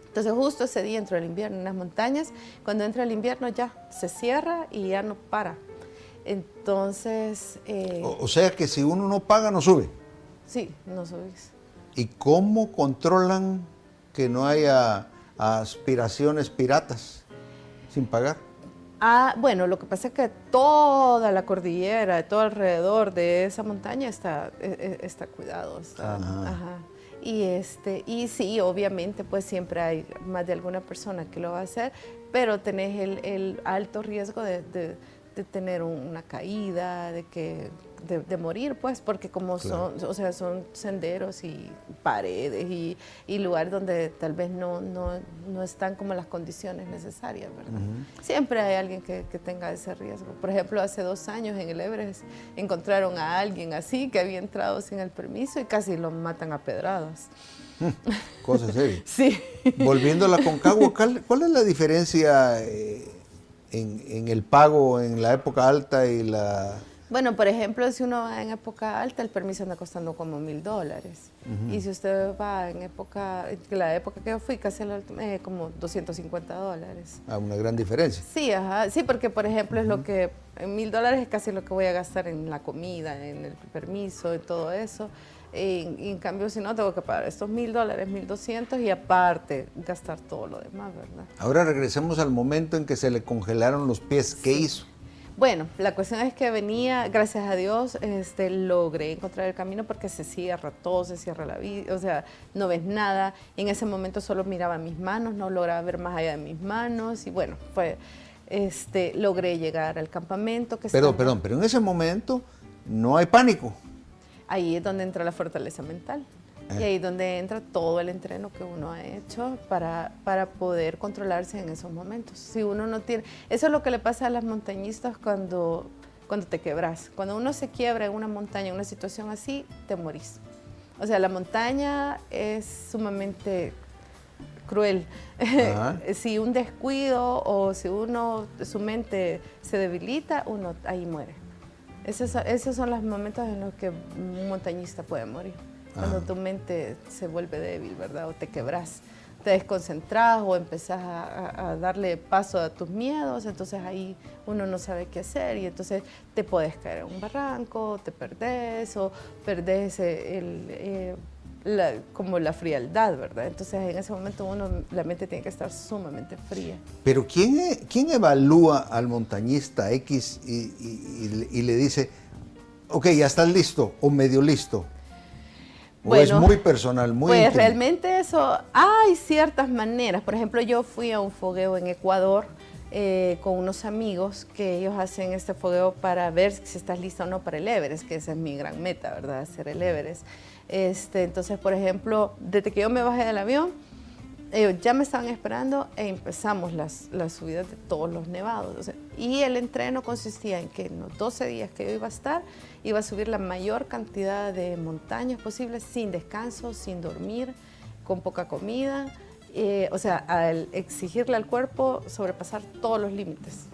Speaker 3: Entonces justo ese día entró el invierno en las montañas. Cuando entra el invierno ya se cierra y ya no para. Entonces...
Speaker 1: O sea que si uno no paga, no sube.
Speaker 3: Sí, no subís.
Speaker 1: ¿Y cómo controlan que no haya aspiraciones piratas sin pagar?
Speaker 3: Bueno, lo que pasa es que toda la cordillera, todo alrededor de esa montaña está cuidado. Ajá. Y sí, obviamente, pues siempre hay más de alguna persona que lo va a hacer, pero tenés el alto riesgo de tener una caída, de morir, pues, porque como
Speaker 1: claro,
Speaker 3: son senderos y paredes y lugares donde tal vez no están como las condiciones necesarias, ¿verdad? Siempre hay alguien que tenga ese riesgo. Por ejemplo, hace 2 años en el Everest encontraron a alguien así que había entrado sin el permiso y casi lo matan a pedradas.
Speaker 1: Cosa seria.
Speaker 3: Sí.
Speaker 1: Volviendo a la Aconcagua, ¿cuál es la diferencia en el pago en la época alta y la...?
Speaker 3: Bueno, por ejemplo, si uno va en época alta, el permiso anda costando como $1,000. Y si usted va en la época que yo fui, casi como $250.
Speaker 1: Una gran diferencia.
Speaker 3: Sí, ajá. Sí, porque por ejemplo es lo que, $1,000 es casi lo que voy a gastar en la comida, en el permiso, en todo eso. Y en cambio, si no, tengo que pagar estos $1,000, 1,200 y aparte gastar todo lo demás, ¿verdad?
Speaker 1: Ahora regresemos al momento en que se le congelaron los pies. ¿Qué hizo?
Speaker 3: Bueno, la cuestión es que venía, gracias a Dios, logré encontrar el camino porque se cierra todo, se cierra la vida, o sea, no ves nada. En ese momento solo miraba mis manos, no lograba ver más allá de mis manos y bueno, logré llegar al campamento.
Speaker 1: Pero en ese momento no hay pánico.
Speaker 3: Ahí es donde entra la fortaleza mental. Y ahí es donde entra todo el entreno que uno ha hecho para poder controlarse en esos momentos. Si uno no tiene... Eso es lo que le pasa a las montañistas cuando te quebras. Cuando uno se quiebra en una montaña, en una situación así, te morís. O sea, la montaña es sumamente cruel. Si un descuido o si su mente se debilita, uno ahí muere. Esos son los momentos en los que un montañista puede morir. Cuando tu mente se vuelve débil, ¿verdad? O te quebras, te desconcentras o empezás a darle paso a tus miedos, entonces ahí uno no sabe qué hacer y entonces te puedes caer en un barranco, te perdés o perdés como la frialdad, ¿verdad? Entonces en ese momento la mente tiene que estar sumamente fría.
Speaker 1: Pero ¿quién evalúa al montañista X y le dice, ok, ya estás listo o medio listo? ¿O es muy personal, muy
Speaker 3: pues
Speaker 1: íntimo?
Speaker 3: Realmente eso, hay ciertas maneras. Por ejemplo, yo fui a un fogueo en Ecuador con unos amigos que ellos hacen este fogueo para ver si estás lista o no para el Everest, que esa es mi gran meta, ¿verdad? Hacer el Everest. Entonces, por ejemplo, desde que yo me bajé del avión, ellos ya me estaban esperando e empezamos las subidas de todos los nevados. O sea, y el entreno consistía en que en los 12 días que yo iba a estar, iba a subir la mayor cantidad de montañas posibles sin descanso, sin dormir, con poca comida. O sea, al exigirle al cuerpo sobrepasar todos los límites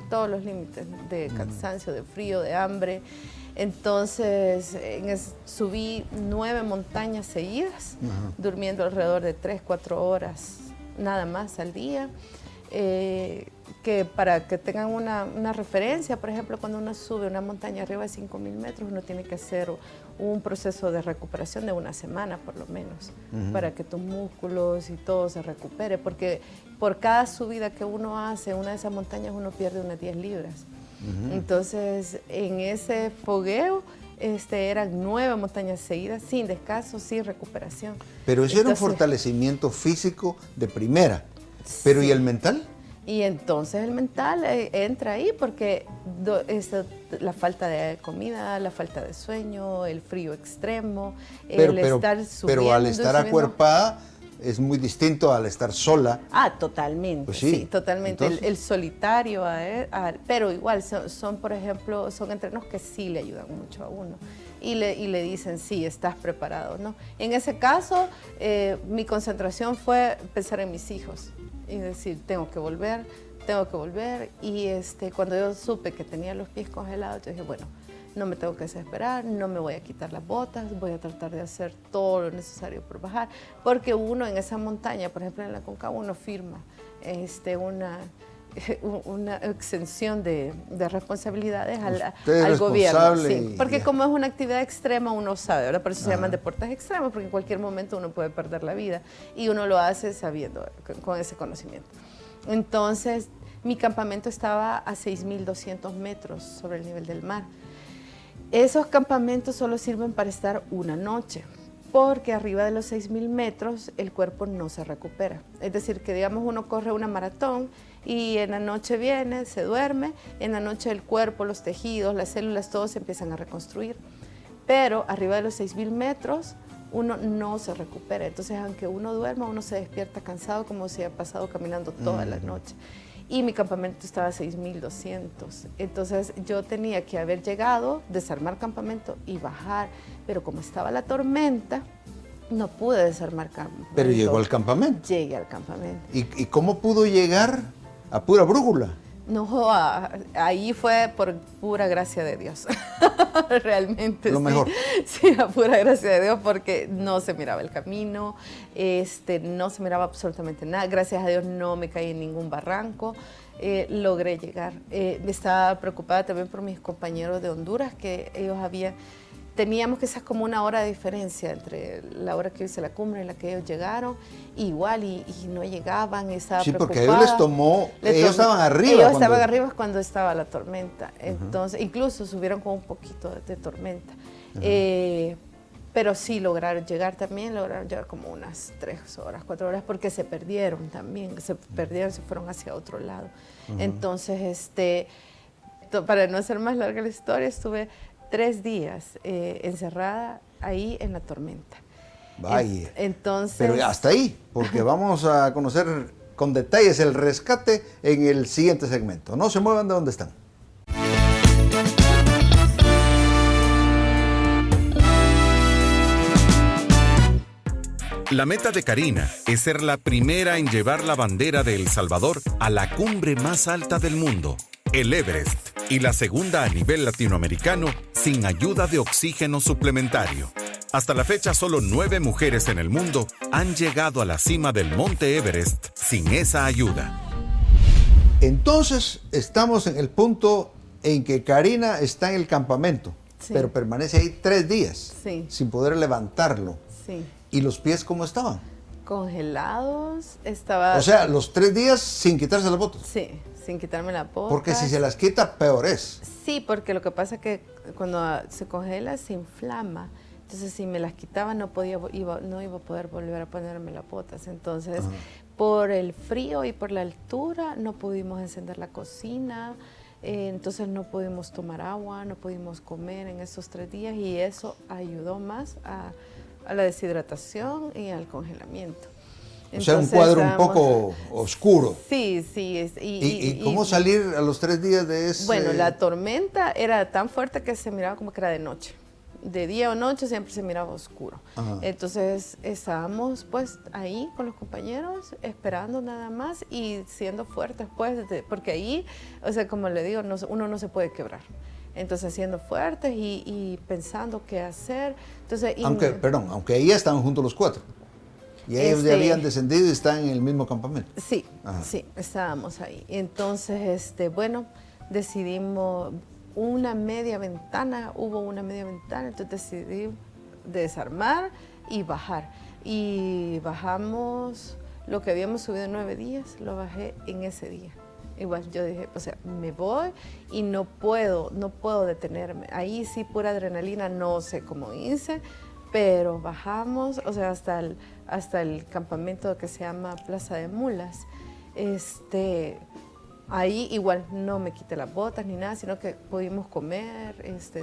Speaker 3: de cansancio, de frío, de hambre. Entonces, subí 9 montañas seguidas, durmiendo alrededor de 3-4 horas nada más al día, que para que tengan una referencia, por ejemplo, cuando uno sube una montaña arriba de 5.000 metros, uno tiene que hacer un proceso de recuperación de una semana por lo menos, para que tus músculos y todo se recupere, porque por cada subida que uno hace en una de esas montañas uno pierde unas 10 libras. Entonces, en ese fogueo, eran 9 montañas seguidas, sin descanso, sin recuperación.
Speaker 1: Pero eso era un fortalecimiento físico de primera. ¿Pero
Speaker 3: sí.
Speaker 1: y el mental?
Speaker 3: Y entonces el mental entra ahí porque la falta de comida, la falta de sueño, el frío extremo, estar subiendo.
Speaker 1: Pero al estar acuerpada es muy distinto al estar sola.
Speaker 3: Totalmente,
Speaker 1: pues
Speaker 3: sí, totalmente.
Speaker 1: Entonces,
Speaker 3: el solitario, pero igual son, por ejemplo, son entrenos que sí le ayudan mucho a uno. Y le dicen, sí, estás preparado, ¿no? En ese caso, mi concentración fue pensar en mis hijos y decir, tengo que volver. Y cuando yo supe que tenía los pies congelados, yo dije, bueno, no me tengo que desesperar, no me voy a quitar las botas, voy a tratar de hacer todo lo necesario por bajar, porque uno en esa montaña, por ejemplo en la Aconcagua, uno firma una exención de responsabilidades al gobierno. Sí, porque como es una actividad extrema, uno sabe, ¿verdad? Por eso se llaman deportes extremos, porque en cualquier momento uno puede perder la vida y uno lo hace sabiendo, con ese conocimiento. Entonces, mi campamento estaba a 6.200 metros sobre el nivel del mar. Esos campamentos solo sirven para estar una noche, porque arriba de los 6.000 metros el cuerpo no se recupera. Es decir, que digamos uno corre una maratón y en la noche viene, se duerme, en la noche el cuerpo, los tejidos, las células, todos se empiezan a reconstruir. Pero arriba de los 6.000 metros uno no se recupera. Entonces, aunque uno duerma, uno se despierta cansado como si ha pasado caminando toda la noche. Y mi campamento estaba a 6.200. Entonces yo tenía que haber llegado, desarmar campamento y bajar. Pero como estaba la tormenta, no pude desarmar campamento.
Speaker 1: Pero llegó al campamento.
Speaker 3: Llegué al campamento.
Speaker 1: ¿Y cómo pudo llegar a pura brújula?
Speaker 3: No, ahí fue por pura gracia de Dios. Realmente.
Speaker 1: Lo mejor.
Speaker 3: Sí, a pura gracia de Dios, porque no se miraba el camino, no se miraba absolutamente nada. Gracias a Dios no me caí en ningún barranco. Logré llegar. Estaba preocupada también por mis compañeros de Honduras, que ellos teníamos quizás como una hora de diferencia entre la hora que yo hice la cumbre y la que ellos llegaron, igual, y no llegaban, estaba
Speaker 1: sí,
Speaker 3: preocupada.
Speaker 1: porque a ellos les tomó, ellos estaban arriba.
Speaker 3: Ellos estaban arriba cuando estaba la tormenta, entonces incluso subieron con un poquito de tormenta. Pero sí lograron llegar como unas 3 horas, 4 horas, porque se perdieron también, se fueron hacia otro lado. Entonces, para no hacer más larga la historia, estuve 3 días encerrada ahí en la tormenta.
Speaker 1: Vaya.
Speaker 3: Entonces,
Speaker 1: pero hasta ahí, porque vamos a conocer con detalles el rescate en el siguiente segmento. No se muevan de donde están.
Speaker 2: La meta de Karina es ser la primera en llevar la bandera de El Salvador a la cumbre más alta del mundo, el Everest, y la segunda a nivel latinoamericano sin ayuda de oxígeno suplementario. Hasta la fecha, solo 9 mujeres en el mundo han llegado a la cima del Monte Everest sin esa ayuda.
Speaker 1: Entonces, estamos en el punto en que Karina está en el campamento, pero permanece ahí 3 días sin poder levantarlo.
Speaker 3: Sí.
Speaker 1: ¿Y los pies cómo estaban?
Speaker 3: Congelados,
Speaker 1: O sea, los 3 días sin quitarse las botas.
Speaker 3: Sí, sin quitarme la bota.
Speaker 1: Porque si se las quita, peor es.
Speaker 3: Sí, porque lo que pasa es que cuando se congela, se inflama. Entonces, si me las quitaba, no iba a poder volver a ponerme las botas. Entonces, por el frío y por la altura, no pudimos encender la cocina. Entonces, no pudimos tomar agua, no pudimos comer en esos 3 días. Y eso ayudó más a la deshidratación y al congelamiento.
Speaker 1: O sea, un cuadro un poco oscuro.
Speaker 3: Sí.
Speaker 1: ¿Y cómo salir a los 3 días de ese?
Speaker 3: Bueno, la tormenta era tan fuerte que se miraba como que era de noche. De día o noche siempre se miraba oscuro. Entonces estábamos pues ahí con los compañeros esperando nada más y siendo fuertes pues, porque ahí, o sea, como le digo, uno no se puede quebrar. Entonces siendo fuertes y pensando qué hacer. Entonces,
Speaker 1: aunque ahí estaban juntos los 4. Y ellos ya habían descendido y están en el mismo campamento.
Speaker 3: Sí,
Speaker 1: Ajá.
Speaker 3: sí, estábamos ahí. Entonces, bueno, decidimos hubo una media ventana, entonces decidí desarmar y bajar. Y bajamos lo que habíamos subido en 9 días, lo bajé en ese día. Igual yo dije, o sea, me voy y no puedo detenerme. Ahí sí, pura adrenalina, no sé cómo hice, pero bajamos, o sea, hasta el campamento que se llama Plaza de Mulas. Ahí igual no me quité las botas ni nada, sino que pudimos comer,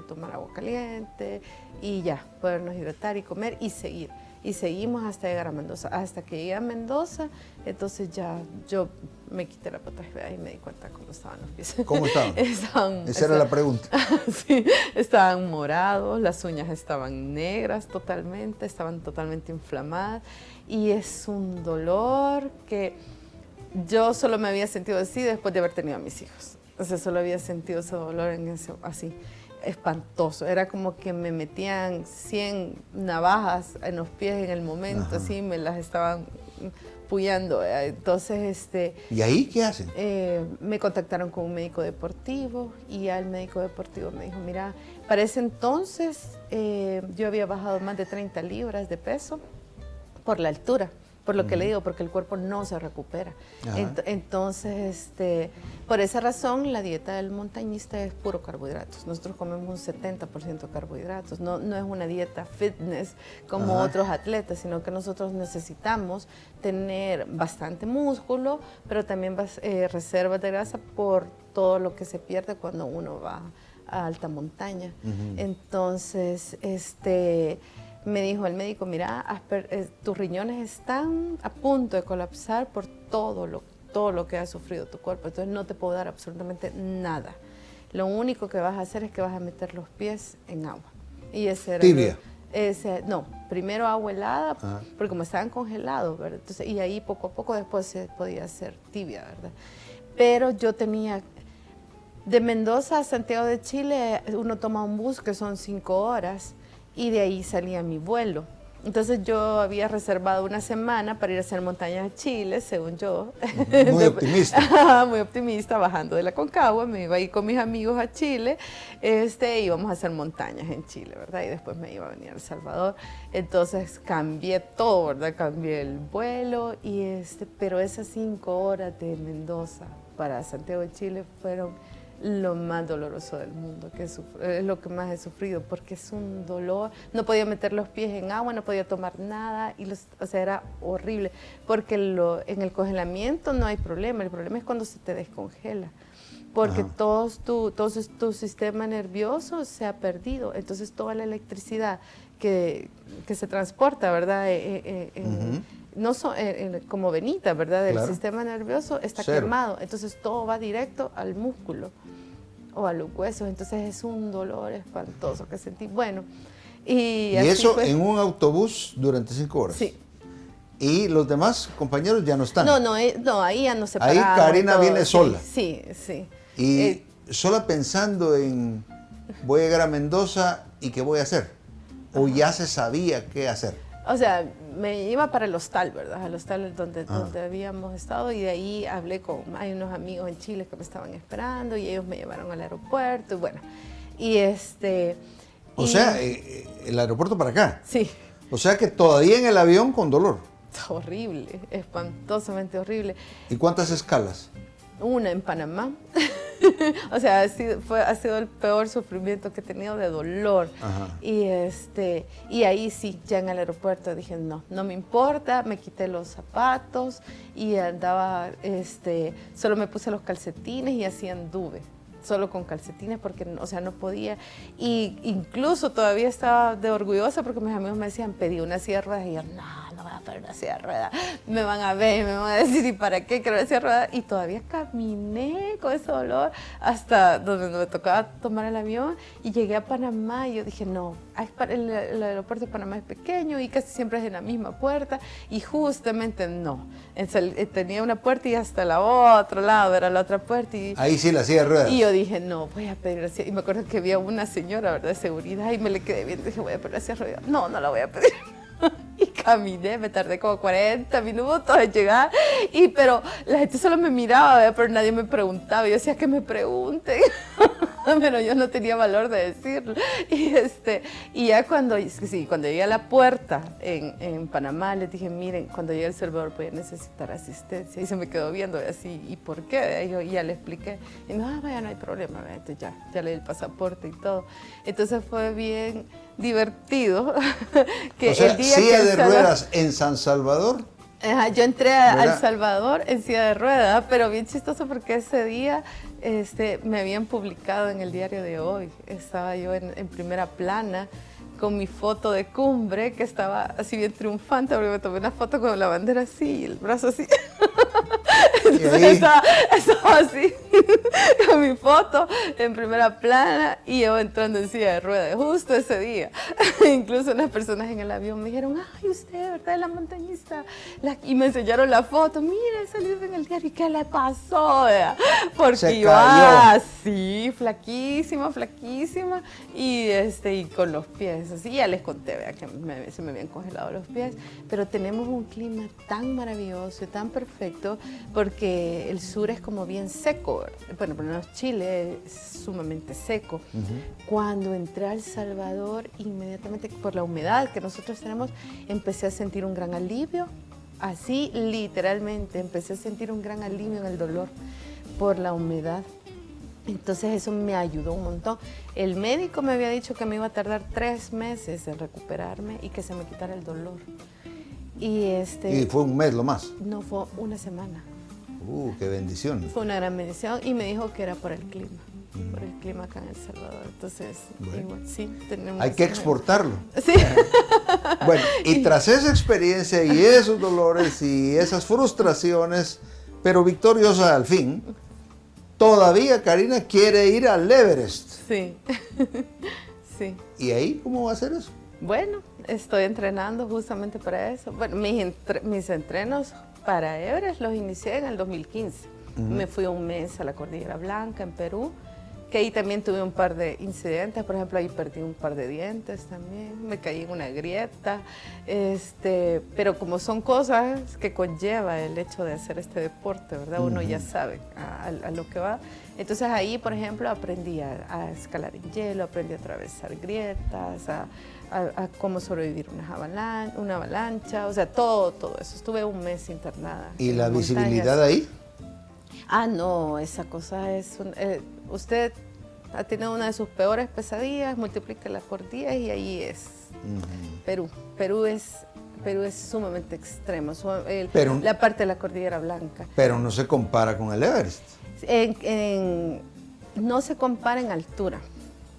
Speaker 3: tomar agua caliente y ya, podernos hidratar y comer y seguir. Y seguimos hasta llegar a Mendoza. Hasta que llegué a Mendoza, entonces ya yo me quité la botas y me di cuenta cómo estaban los pies.
Speaker 1: ¿Cómo estaban? Esa era la pregunta.
Speaker 3: Sí, estaban morados, las uñas estaban negras totalmente, estaban totalmente inflamadas y es un dolor que yo solo me había sentido así después de haber tenido a mis hijos. O sea, solo había sentido ese dolor en eso, así, espantoso. Era como que me metían 100 navajas en los pies en el momento, ajá, así, me las estaban pullando. Entonces,
Speaker 1: ¿y ahí qué hacen?
Speaker 3: Me contactaron con un médico deportivo y ya el médico deportivo me dijo, mira, para ese entonces yo había bajado más de 30 libras de peso por la altura. Por lo que le digo, porque el cuerpo no se recupera. Entonces, por esa razón, la dieta del montañista es puro carbohidratos. Nosotros comemos un 70% carbohidratos. No es una dieta fitness como otros atletas, sino que nosotros necesitamos tener bastante músculo, pero también reservas de grasa por todo lo que se pierde cuando uno va a alta montaña. Entonces, me dijo el médico, mira, tus riñones están a punto de colapsar por todo lo que ha sufrido tu cuerpo, entonces no te puedo dar absolutamente nada. Lo único que vas a hacer es que vas a meter los pies en agua. Y ese era
Speaker 1: ¿tibia?
Speaker 3: No, primero agua helada, porque como estaban congelados, ¿verdad? Entonces, y ahí poco a poco después se podía hacer tibia, ¿verdad? Pero yo tenía... De Mendoza a Santiago de Chile, uno toma un bus que son 5 horas, y de ahí salía mi vuelo. Entonces yo había reservado una semana para ir a hacer montañas a Chile, según yo.
Speaker 1: Muy optimista.
Speaker 3: Muy optimista, bajando de la Concagua, me iba a ir con mis amigos a Chile, íbamos a hacer montañas en Chile, ¿verdad? Y después me iba a venir a El Salvador. Entonces cambié todo, ¿verdad? Cambié el vuelo, pero esas 5 horas de Mendoza para Santiago de Chile fueron lo más doloroso del mundo, es lo que más he sufrido, porque es un dolor. No podía meter los pies en agua, no podía tomar nada, o sea, era horrible, porque en el congelamiento no hay problema, el problema es cuando se te descongela, porque todo tu sistema nervioso se ha perdido, entonces toda la electricidad que se transporta, ¿verdad? Como venita, ¿verdad? Del sistema nervioso está quemado, entonces todo va directo al músculo o a los huesos, entonces es un dolor espantoso que sentí. Bueno, y
Speaker 1: eso en un autobús durante 5 horas.
Speaker 3: Sí.
Speaker 1: Y los demás compañeros ya no están.
Speaker 3: No, ahí ya no se
Speaker 1: Ahí Karina viene sola.
Speaker 3: Sí.
Speaker 1: Y sola pensando en voy a llegar a Mendoza y qué voy a hacer. O ya se sabía qué hacer.
Speaker 3: O sea, me iba para el hostal, ¿verdad? Al hostal donde habíamos estado, y de ahí hay unos amigos en Chile que me estaban esperando y ellos me llevaron al aeropuerto, y bueno,
Speaker 1: O sea, el aeropuerto para acá.
Speaker 3: Sí.
Speaker 1: O sea que todavía en el avión con dolor.
Speaker 3: Horrible, espantosamente horrible.
Speaker 1: ¿Y cuántas escalas?
Speaker 3: Una en Panamá. O sea, ha sido el peor sufrimiento que he tenido de dolor. Y ahí sí, ya en el aeropuerto dije, no me importa, me quité los zapatos y andaba, solo me puse los calcetines y así anduve, solo con calcetines porque, o sea, no podía. Y incluso todavía estaba de orgullosa porque mis amigos me decían, pedí una silla de ruedas, y yo, no voy a pedir una silla de ruedas. Me van a ver, me van a decir, ¿y para qué quiero una silla de ruedas? Y todavía caminé con ese dolor hasta donde me tocaba tomar el avión y llegué a Panamá y yo dije, no, el aeropuerto de Panamá es pequeño y casi siempre es en la misma puerta, y justamente no. Tenía una puerta y hasta el otro lado era la otra puerta.
Speaker 1: Ahí sí la silla de ruedas.
Speaker 3: Y yo dije, no, voy a pedir así. Y me acuerdo que había una señora, ¿verdad?, de seguridad, y me le quedé viendo y dije, voy a pedir así. No la voy a pedir. Y caminé, me tardé como 40 minutos en llegar, pero la gente solo me miraba, ¿verdad? Pero nadie me preguntaba, yo decía que me pregunten, pero yo no tenía valor de decirlo. Y ya cuando llegué a la puerta en Panamá, les dije, miren, cuando llegue a El Salvador voy a necesitar asistencia, y se me quedó viendo así, ¿y por qué? Y ya le expliqué, y me dijo, vaya, no hay problema, entonces ya le di el pasaporte y todo. Entonces fue bien divertido. Que
Speaker 1: o sea,
Speaker 3: el día
Speaker 1: silla
Speaker 3: que
Speaker 1: de ruedas en San Salvador.
Speaker 3: Ajá, yo entré a El Salvador en silla de ruedas, pero bien chistoso porque ese día me habían publicado en el diario de hoy. Estaba yo en primera plana con mi foto de cumbre, que estaba así bien triunfante, porque me tomé una foto con la bandera así, y el brazo así. Entonces estaba así, con mi foto en primera plana, y yo entrando en silla de ruedas, justo ese día. Incluso unas personas en el avión me dijeron, ay, usted, ¿verdad? Es la montañista. Y me enseñaron la foto, mire, salió en el diario, ¿y qué le pasó? Porque
Speaker 1: se
Speaker 3: yo
Speaker 1: cayó.
Speaker 3: así, flaquísima, y con los pies, así, ya les conté, vea, que se me habían congelado los pies, pero tenemos un clima tan maravilloso y tan perfecto, porque el sur es como bien seco. Bueno, por lo menos Chile es sumamente seco. Cuando entré a El Salvador, inmediatamente por la humedad que nosotros tenemos, empecé a sentir un gran alivio. Así, literalmente, empecé a sentir un gran alivio en el dolor por la humedad. Entonces eso me ayudó un montón. El médico me había dicho que me iba a tardar 3 meses en recuperarme y que se me quitara el dolor. Y
Speaker 1: fue un mes lo más.
Speaker 3: No, fue una semana.
Speaker 1: Qué bendición.
Speaker 3: Fue una gran bendición, y me dijo que era por el clima. Por el clima acá en El Salvador. Entonces, igual, sí, tenemos...
Speaker 1: Hay que exportarlo.
Speaker 3: Sí.
Speaker 1: Bueno, y tras esa experiencia y esos dolores y esas frustraciones, pero victoriosa al fin, todavía Karina quiere ir al Everest.
Speaker 3: Sí. Sí.
Speaker 1: ¿Y ahí cómo va a ser eso?
Speaker 3: Bueno, estoy entrenando justamente para eso. Bueno, mis entrenos para Everest los inicié en el 2015. Me fui un mes a la Cordillera Blanca, en Perú, que ahí también tuve un par de incidentes. Por ejemplo, ahí perdí un par de dientes también, me caí en una grieta, pero como son cosas que conlleva el hecho de hacer este deporte, ¿verdad? Uno ya sabe a lo que va. Entonces ahí, por ejemplo, aprendí a escalar en hielo, aprendí a atravesar grietas, a cómo sobrevivir una avalancha, o sea, todo eso. Estuve un mes internada.
Speaker 1: ¿Y la visibilidad ahí?
Speaker 3: Ah, no, esa cosa es... usted ha tenido una de sus peores pesadillas, multiplíquela por 10 y ahí es Perú. Perú es sumamente extremo, la parte de la Cordillera Blanca.
Speaker 1: Pero no se compara con el Everest.
Speaker 3: No se compara en altura,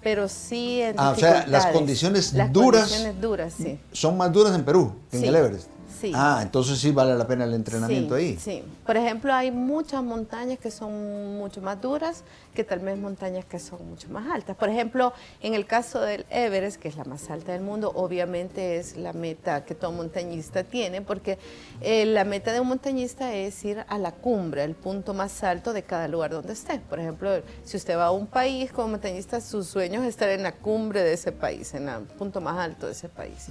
Speaker 3: pero sí en
Speaker 1: o sea, las condiciones duras
Speaker 3: sí.
Speaker 1: Son más duras en Perú que en el Everest.
Speaker 3: Sí.
Speaker 1: Entonces sí vale la pena el entrenamiento ahí.
Speaker 3: Sí, por ejemplo, hay muchas montañas que son mucho más duras que tal vez montañas que son mucho más altas. Por ejemplo, en el caso del Everest, que es la más alta del mundo, obviamente es la meta que todo montañista tiene, porque la meta de un montañista es ir a la cumbre, el punto más alto de cada lugar donde esté. Por ejemplo, si usted va a un país como montañista, su sueño es estar en la cumbre de ese país, en el punto más alto de ese país.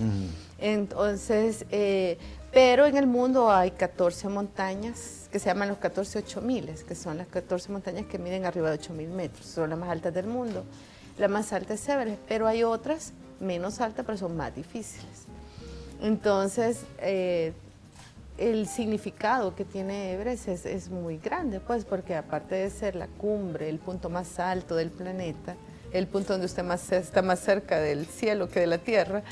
Speaker 3: Entonces, pero en el mundo hay 14 montañas que se llaman los 14 8000, que son las 14 montañas que miden arriba de 8000 metros, son las más altas del mundo. La más alta es Everest, pero hay otras menos altas, pero son más difíciles. Entonces, el significado que tiene Everest es muy grande, pues, porque aparte de ser la cumbre, el punto más alto del planeta, el punto donde usted está más cerca del cielo que de la tierra,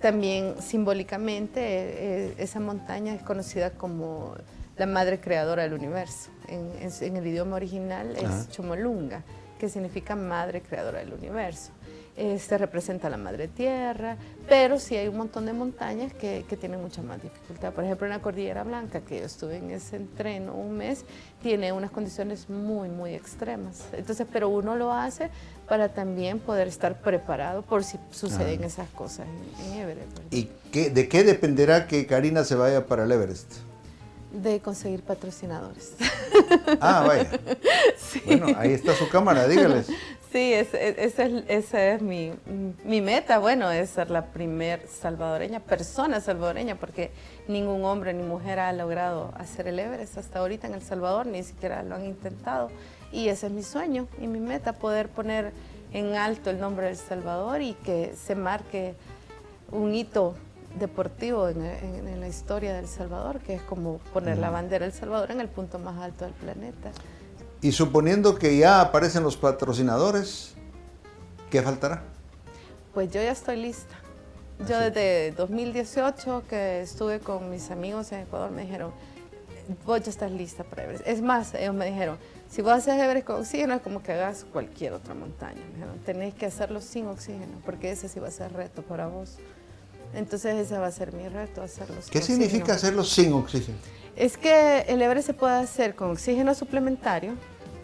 Speaker 3: también simbólicamente esa montaña es conocida como la madre creadora del universo. En el idioma original es Chomolunga, que significa madre creadora del universo. Representa a la madre tierra, pero sí hay un montón de montañas que tienen mucha más dificultad. Por ejemplo, en la Cordillera Blanca, que yo estuve en ese entreno un mes, tiene unas condiciones muy, muy extremas. Entonces, pero uno lo hace para también poder estar preparado por si suceden esas cosas en Everest, ¿verdad?
Speaker 1: ¿Y de qué dependerá que Karina se vaya para el Everest?
Speaker 3: De conseguir patrocinadores.
Speaker 1: Vaya.
Speaker 3: Sí.
Speaker 1: Bueno, ahí está su cámara, dígales.
Speaker 3: Sí, esa es mi meta, bueno, es ser la primer persona salvadoreña, porque ningún hombre ni mujer ha logrado hacer el Everest hasta ahorita en El Salvador, ni siquiera lo han intentado. Y ese es mi sueño y mi meta, poder poner en alto el nombre de El Salvador y que se marque un hito deportivo en la historia de El Salvador, que es como poner la bandera de El Salvador en el punto más alto del planeta.
Speaker 1: Y suponiendo que ya aparecen los patrocinadores, ¿qué faltará?
Speaker 3: Pues yo ya estoy lista. Yo desde 2018 que estuve con mis amigos en Ecuador me dijeron, vos ya estás lista para Everest. Es más, ellos me dijeron, si vos haces Everest con oxígeno es como que hagas cualquier otra montaña. Me dijeron, tenés que hacerlo sin oxígeno, porque ese sí va a ser reto para vos. Entonces ese va a ser mi reto, hacerlo sin oxígeno.
Speaker 1: ¿Qué significa hacerlo sin oxígeno?
Speaker 3: Es que el Everest se puede hacer con oxígeno suplementario,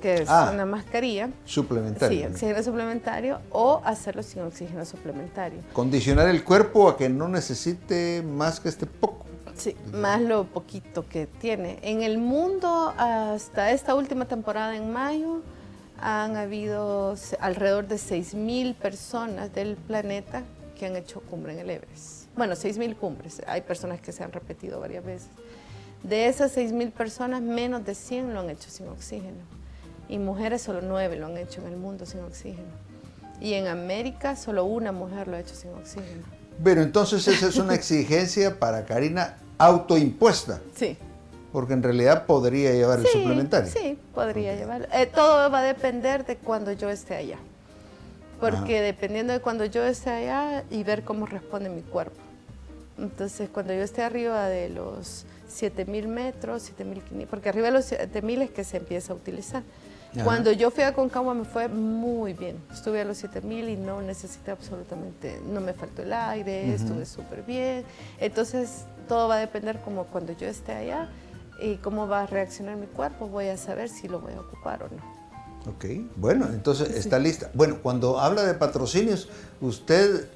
Speaker 3: que es una mascarilla.
Speaker 1: Suplementario.
Speaker 3: Sí, oxígeno suplementario, o hacerlo sin oxígeno suplementario.
Speaker 1: Condicionar el cuerpo a que no necesite más que este poco.
Speaker 3: Sí, más lo poquito que tiene. En el mundo, hasta esta última temporada en mayo, han habido alrededor de 6.000 personas del planeta que han hecho cumbre en el Everest. Bueno, 6.000 cumbres. Hay personas que se han repetido varias veces. De esas 6.000 personas, menos de 100 lo han hecho sin oxígeno. Y mujeres, solo 9 lo han hecho en el mundo sin oxígeno. Y en América, solo una mujer lo ha hecho sin oxígeno.
Speaker 1: Pero entonces esa es una exigencia para Karina autoimpuesta.
Speaker 3: Sí.
Speaker 1: Porque en realidad podría llevar el suplementario.
Speaker 3: Sí, podría llevarlo. Todo va a depender de cuando yo esté allá. Porque dependiendo de cuando yo esté allá y ver cómo responde mi cuerpo. Entonces, cuando yo esté arriba de los 7.000 metros, 7.500, porque arriba de los 7.000 es que se empieza a utilizar. Ajá. Cuando yo fui a Aconcagua me fue muy bien. Estuve a los 7.000 y no necesité absolutamente, no me faltó el aire, estuve súper bien. Entonces, todo va a depender como cuando yo esté allá y cómo va a reaccionar mi cuerpo, voy a saber si lo voy a ocupar o no.
Speaker 1: Ok, bueno, entonces está lista. Bueno, cuando habla de patrocinios, ¿usted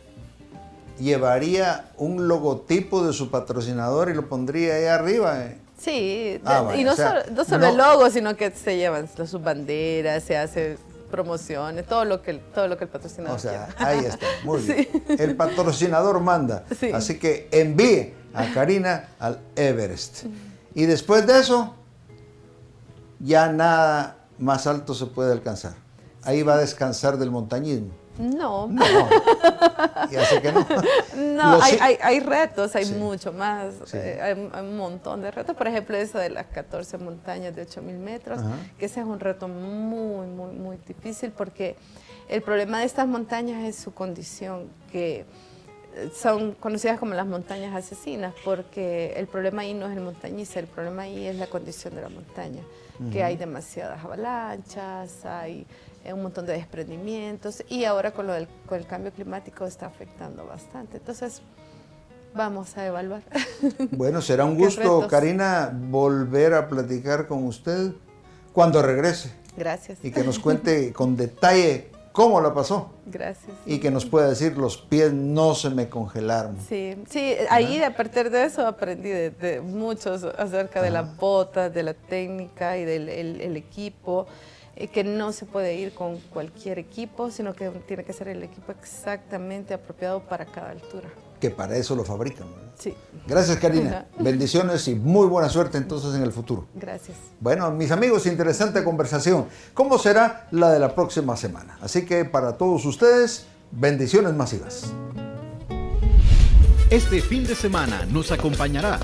Speaker 1: llevaría un logotipo de su patrocinador y lo pondría ahí arriba?
Speaker 3: Sí,
Speaker 1: bueno,
Speaker 3: y no solo el logo, sino que se llevan sus banderas, se hace promociones, todo lo que el patrocinador quiera.
Speaker 1: Ahí está, muy bien. El patrocinador manda, así que envíe a Karina al Everest. Y después de eso, ya nada más alto se puede alcanzar. Ahí va a descansar del montañismo.
Speaker 3: No.
Speaker 1: Ya sé que no.
Speaker 3: No, hay retos, hay mucho más, hay un montón de retos. Por ejemplo, eso de las 14 montañas de 8.000 metros, que ese es un reto muy, muy, muy difícil, porque el problema de estas montañas es su condición, que son conocidas como las montañas asesinas, porque el problema ahí no es el montañista, el problema ahí es la condición de la montaña, que hay demasiadas avalanchas, hay un montón de desprendimientos, y ahora con el cambio climático está afectando bastante. Entonces, vamos a evaluar.
Speaker 1: Bueno, será un gusto, Karina, volver a platicar con usted cuando regrese.
Speaker 3: Gracias.
Speaker 1: Y que nos cuente con detalle cómo la pasó.
Speaker 3: Gracias.
Speaker 1: Y que nos pueda decir, los pies no se me congelaron.
Speaker 3: Sí, ahí a partir de eso aprendí de muchos acerca de las botas, de la técnica y del equipo, que no se puede ir con cualquier equipo, sino que tiene que ser el equipo exactamente apropiado para cada altura.
Speaker 1: Que para eso lo fabrican, ¿verdad?
Speaker 3: Sí.
Speaker 1: Gracias, Karina. Bendiciones y muy buena suerte entonces en el futuro.
Speaker 3: Gracias.
Speaker 1: Bueno, mis amigos, interesante conversación. ¿Cómo será la de la próxima semana? Así que para todos ustedes, bendiciones masivas.
Speaker 4: Este fin de semana nos acompañará